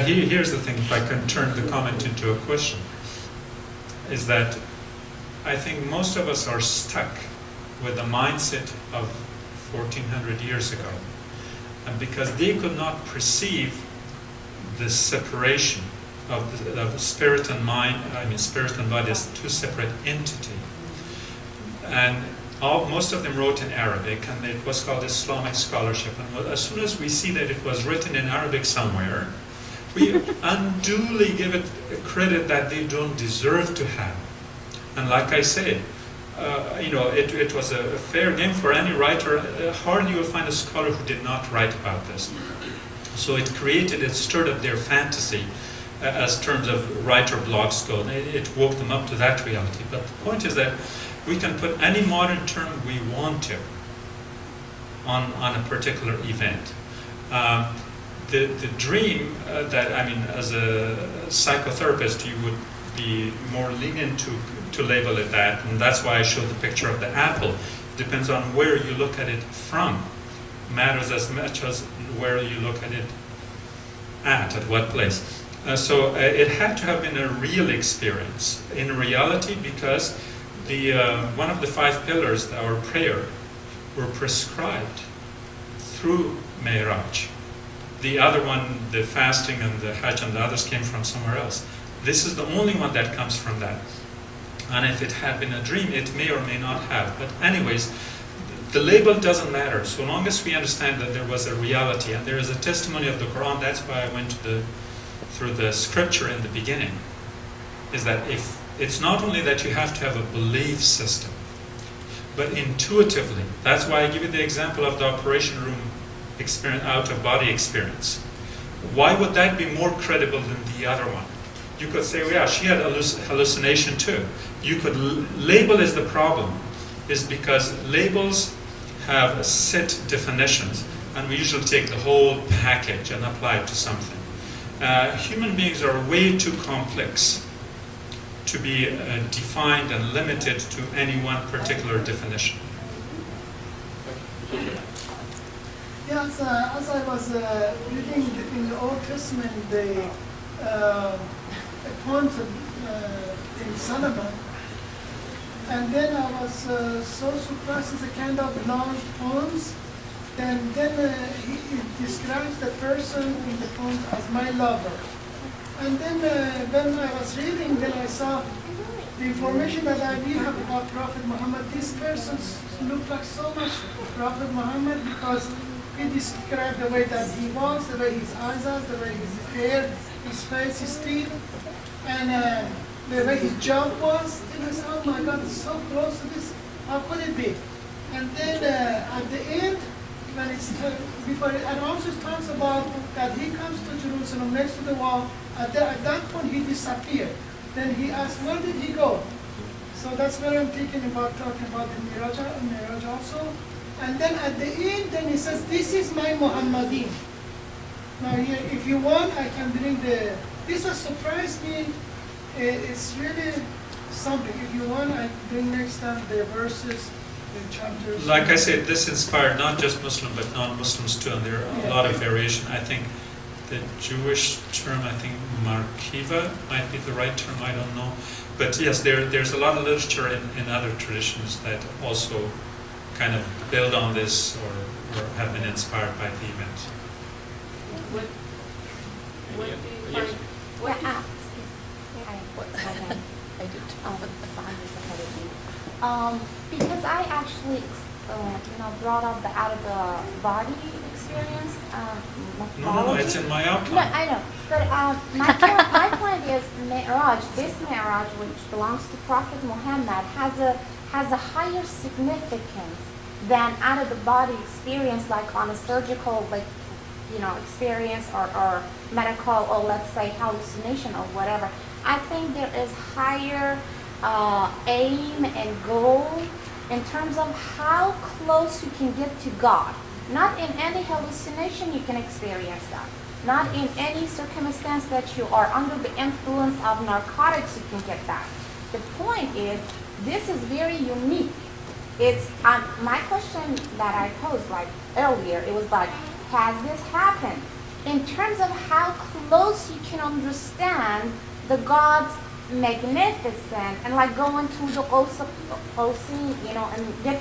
didn't. here's the thing, if I can turn the comment into a question, is that I think most of us are stuck with the mindset of 1400 years ago, and because they could not perceive the separation of the spirit and mind, spirit and body as 2 separate entities. And most of them wrote in Arabic, and it was called Islamic scholarship. And as soon as we see that it was written in Arabic somewhere, we unduly give it credit that they don't deserve to have. And like I said, it was a fair game for any writer. Hardly you'll find a scholar who did not write about this. So it stirred up their fantasy, as terms of writer blocks go. It woke them up to that reality. But the point is that we can put any modern term we want to on a particular event. The dream that, I mean, as a psychotherapist, you would be more lenient to label it that, and that's why I showed the picture of the apple. It depends on where you look at it from. Matters as much as where you look at it at what place. So it had to have been a real experience in reality, because the one of the 5 pillars, our prayer, were prescribed through Me'raj. The other one, the fasting and the Hajj and the others, came from somewhere else. This is the only one that comes from that. And if it had been a dream, it may or may not have. But anyways, the label doesn't matter, so long as we understand that there was a reality, and there is a testimony of the Quran. That's why I went through the scripture in the beginning, is that if it's not only that you have to have a belief system, but intuitively. That's why I give you the example of the operation room experience, out-of-body experience. Why would that be more credible than the other one? You could say, well, yeah, she had hallucination too. You could label as the problem, is because labels have set definitions, and we usually take the whole package and apply it to something. Human beings are way too complex to be defined and limited to any one particular definition. Yes, as I was reading in the Old Testament, the appointed in Solomon, and then I was so surprised. It's a kind of long poems. And then he describes the person in the poem as my lover. And then when I was reading, then I saw the information that we have about Prophet Muhammad. This person looked like so much Prophet Muhammad, because he described the way that he was, the way his eyes are, the way his hair, his face, his teeth, and the way his job was. And I said, oh my God, it's so close to this. How could it be? And then at the end, when it's before it, and also talks about that he comes to Jerusalem next to the wall. At that point, he disappeared. Then he asked, where did he go? So that's where I'm thinking about, talking about the Miraj also. And then at the end, then he says, this is my Muhammadin. Now here, if you want, I can bring this has surprised me. It's really something. If you want, I bring next time the verses, the chapters. Like I said, this inspired not just Muslim, but non-Muslims too, and there are a lot of variation. I think the Jewish term, I think Markiva might be the right term, I don't know. But yes, there's a lot of literature in other traditions that also kind of build on this or have been inspired by the event. What do you Yes. find? What do you, I did. Because I actually, brought up the out-of-the-body experience. No, it's in my outline. No, I know. But my point is, Mi'raj, this Mi'raj, which belongs to Prophet Muhammad, has a higher significance than out-of-the-body experience, like on a surgical, experience or medical, or let's say hallucination or whatever. I think there is higher aim and goal in terms of how close you can get to God. Not in any hallucination you can experience that. Not in any circumstance that you are under the influence of narcotics you can get that. The point is, this is very unique. It's my question that I posed earlier, it was has this happened? In terms of how close you can understand the God's magnificent and going through the ocean, and get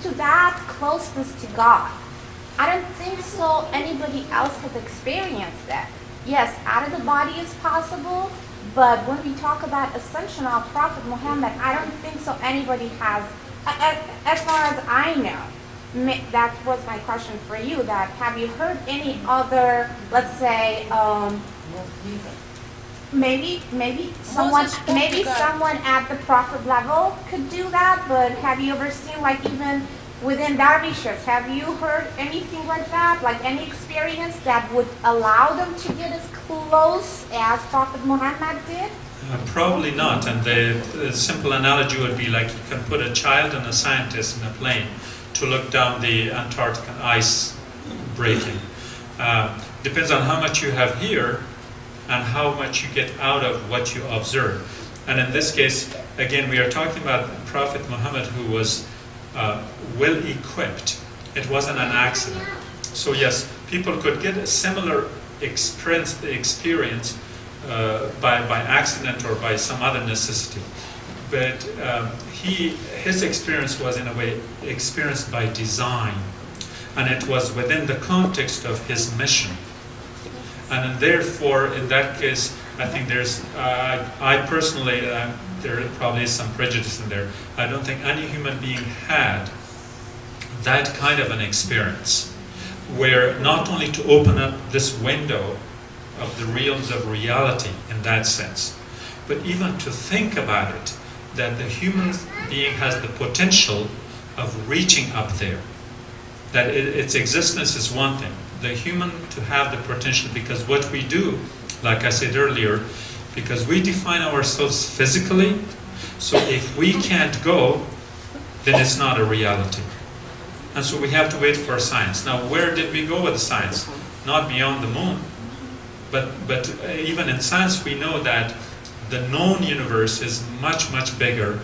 to that closeness to God. I don't think so anybody else has experienced that. Yes, out of the body is possible, but when we talk about Ascension of Prophet Muhammad, I don't think so anybody has, as far as I know. That was my question for you, that have you heard any other, let's say, maybe someone at the prophet level could do that, but have you ever seen even within that research, have you heard anything like that? Like any experience that would allow them to get as close as Prophet Muhammad did? Probably not. And the simple analogy would be like you can put a child and a scientist in a plane to look down the Antarctic ice breaking. Depends on how much you have here and how much you get out of what you observe. And in this case, again, we are talking about Prophet Muhammad, who was well equipped. It wasn't an accident. So yes, people could get a similar experience by accident or by some other necessity. But his experience was in a way experienced by design. And it was within the context of his mission. And therefore, in that case, I think I personally, there probably is some prejudice in there. I don't think any human being had that kind of an experience, where not only to open up this window of the realms of reality in that sense, but even to think about it, that the human being has the potential of reaching up there. That its existence is one thing. The human to have the potential, because what we do, like I said earlier, because we define ourselves physically, so if we can't go, then it's not a reality. And so we have to wait for science. Now, where did we go with the science? Not beyond the moon. But even in science, we know that the known universe is much, much bigger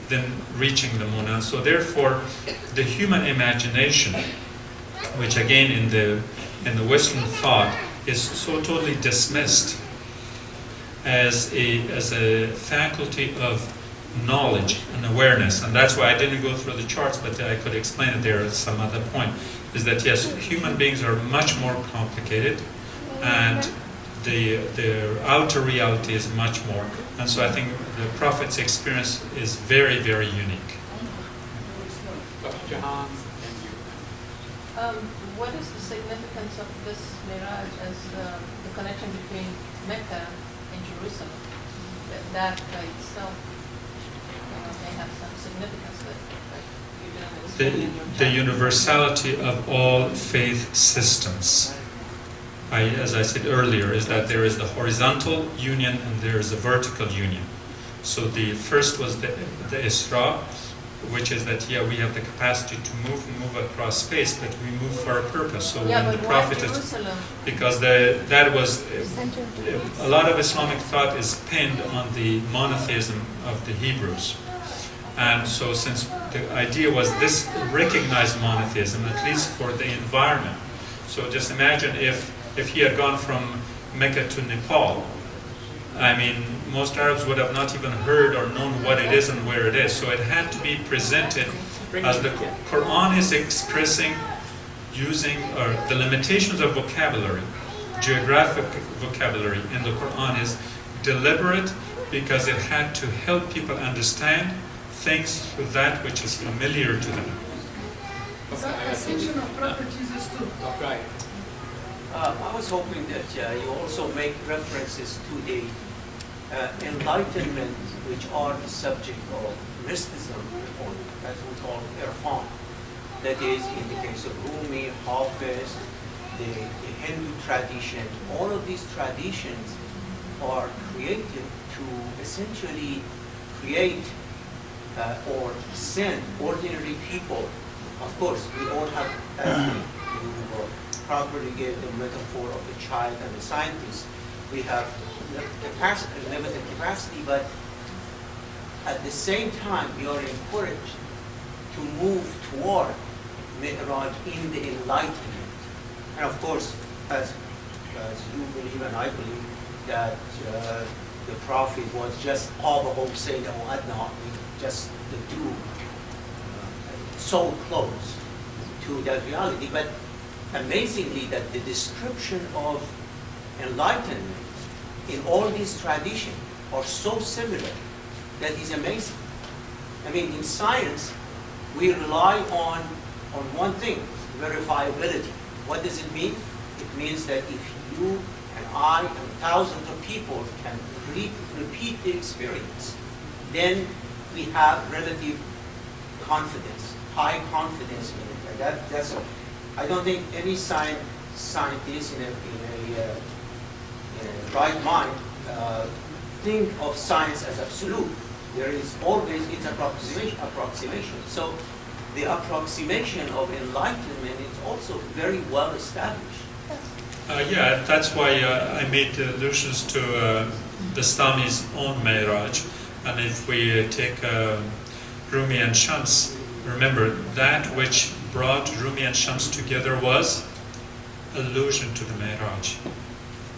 than reaching the moon. And so therefore, the human imagination, which again in the Western thought is so totally dismissed as a faculty of knowledge and awareness. And that's why I didn't go through the charts, but I could explain it there at some other point, is that yes, human beings are much more complicated, and the outer reality is much more. And so I think the Prophet's experience is very, very unique. Dr. Jahan, and you. What is the significance of this Miraj as the connection between Mecca and Jerusalem? That by itself may have some significance that you didn't explain in your The chapter. universality of all faith systems. As I said earlier, is that there is the horizontal union and there is a vertical union. So the first was the Isra, which is that we have the capacity to move across space, but we move for a purpose. So Yeah, when but the why Prophet Jerusalem? because that was a lot of Islamic thought is pinned on the monotheism of the Hebrews. And so since the idea was this recognized monotheism, at least for the environment. So just imagine if he had gone from Mecca to Nepal. I mean, most Arabs would have not even heard or known what it is and where it is. So it had to be presented as the Quran is expressing using the limitations of vocabulary, geographic vocabulary in the Quran is deliberate because it had to help people understand things through that which is familiar to them. Is that Ascension of Prophet Jesus too? Right. I was hoping that you also make references to the enlightenment, which are the subject of mysticism, or as we call Irfan. That is, in the case of Rumi, Hafiz, the Hindu tradition, all of these traditions are created to essentially create or send ordinary people. Of course, we all have, as you properly gave the metaphor of the child and the scientist, we have limited capacity, but at the same time, we are encouraged to move toward Mi'raj in the enlightenment. And of course, as you believe and I believe, that the Prophet was just Qabahu Sayyidahu Adna, just the two so close to that reality. But amazingly, that the description of enlightenment in all these traditions are so similar that is amazing. I mean, in science, we rely on one thing, verifiability. What does it mean? It means that if you and I and thousands of people can repeat the experience, then we have relative confidence. high confidence in it. And that's I don't think any scientist in a right mind think of science as absolute. There is always its approximation. So the approximation of enlightenment is also very well established. Yeah, that's why I made allusions to Bastami's own Mehraj. And if we take Rumi and Shams, remember that which brought Rumi and Shams together was allusion to the Mehraj.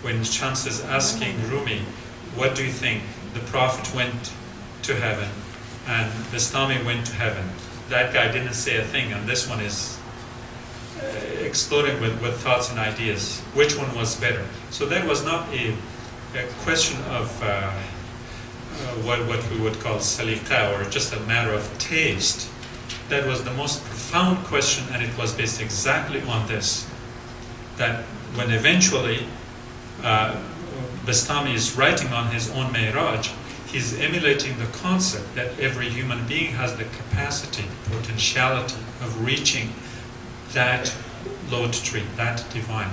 When Shams is asking Rumi, what do you think? The Prophet went to heaven and Bastami went to heaven. That guy didn't say a thing, and this one is exploding with thoughts and ideas. Which one was better? So that was not a question of what we would call salika, or just a matter of taste. That was the most profound question, and it was based exactly on this. That when eventually Bastami is writing on his own Mehraj, he's emulating the concept that every human being has the capacity, potentiality of reaching that load tree, that divine.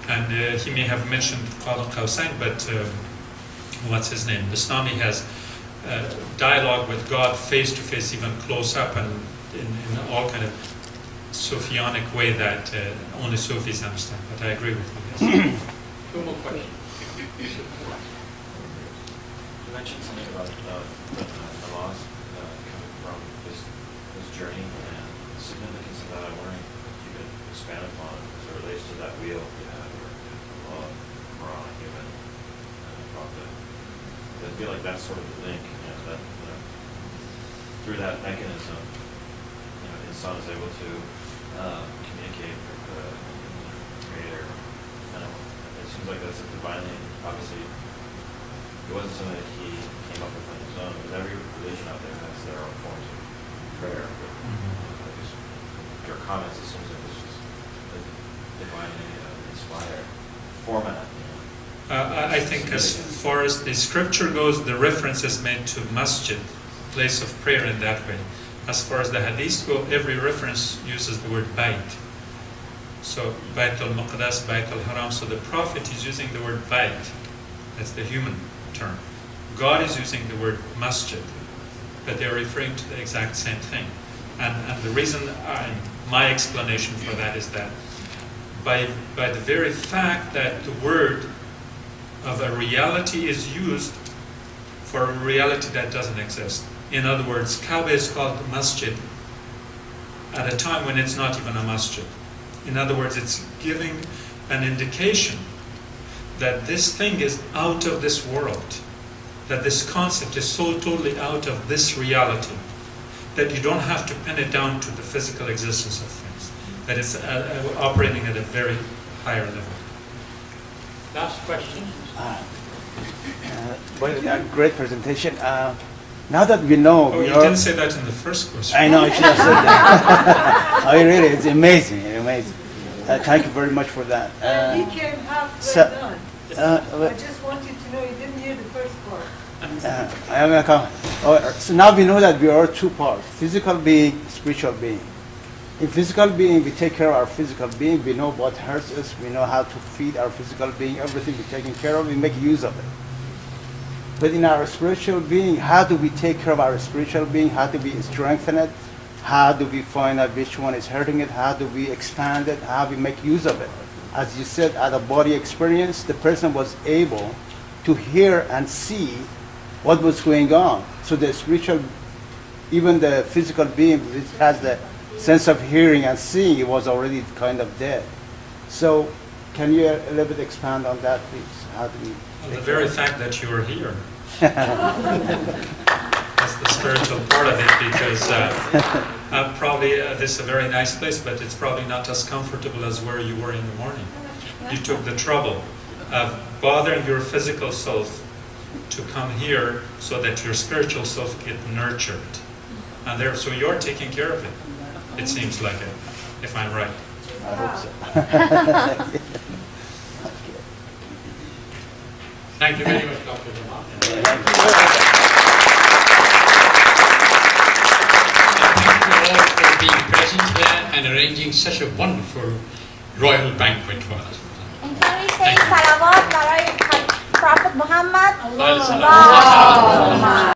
And he may have mentioned Qala Qawsain, but what's his name? Bastami has dialogue with God face to face, even close up, and in all kind of Sufyanic way that only Sufis understand. But I agree with you. Yes. Two more questions. You mentioned something about Nawaz coming from his journey and the significance of that. I'm wondering if you could expand upon as it relates to that wheel you had, where Allah, Quran, human, and prophet. I feel like that's sort of the link, that through that mechanism, insan is able to communicate with the Creator. And it seems like that's a divinely, obviously, it wasn't something that he came up with on his own, because every religion out there has their own forms of prayer. But your comments, it seems like this was a divinely inspired format. I think as far as the scripture goes, the reference is made to masjid, place of prayer in that way. As far as the hadith go, every reference uses the word bayt. So Bayt al-Maqdas, Bayt al-Haram. So the Prophet is using the word bayt. That's the human term. God is using the word masjid, but they're referring to the exact same thing. And the reason, my explanation for that is that by the very fact that the word of a reality is used for a reality that doesn't exist. In other words, Kaaba is called masjid at a time when it's not even a masjid. In other words, it's giving an indication that this thing is out of this world, that this concept is so totally out of this reality, that you don't have to pin it down to the physical existence of things, that it's operating at a very higher level. Last question. Great presentation. Now that we know, Oh, you didn't say that in the first question. I know, I should have said that. Oh, really, it's amazing, amazing. Thank you very much for that. He came halfway so- done. Uh, I just want you to know you didn't hear the first part. I am gonna come. So now we know that we are two parts: physical being, spiritual being. In physical being, we take care of our physical being. We know what hurts us. We know how to feed our physical being. Everything we're taking care of, we make use of it. But in our spiritual being, how do we take care of our spiritual being? How do we strengthen it? How do we find out which one is hurting it? How do we expand it? How do we make use of it? As you said, at a body experience, the person was able to hear and see what was going on. So the spiritual, even the physical being, which has the sense of hearing and seeing, it was already kind of dead. So can you a little bit expand on that, please? How do we? The very fact that you are here. That's the spiritual part of it, because probably this is a very nice place, but it's probably not as comfortable as where you were in the morning. You took the trouble of bothering your physical self to come here so that your spiritual self get nurtured. And there, so you're taking care of it. It seems like it, if I'm right. I hope so. Thank you very much, Dr. Jamal. Thank Thank you all for being and arranging such a wonderful royal banquet for us. And can we say salawat, Prophet Muhammad? Well,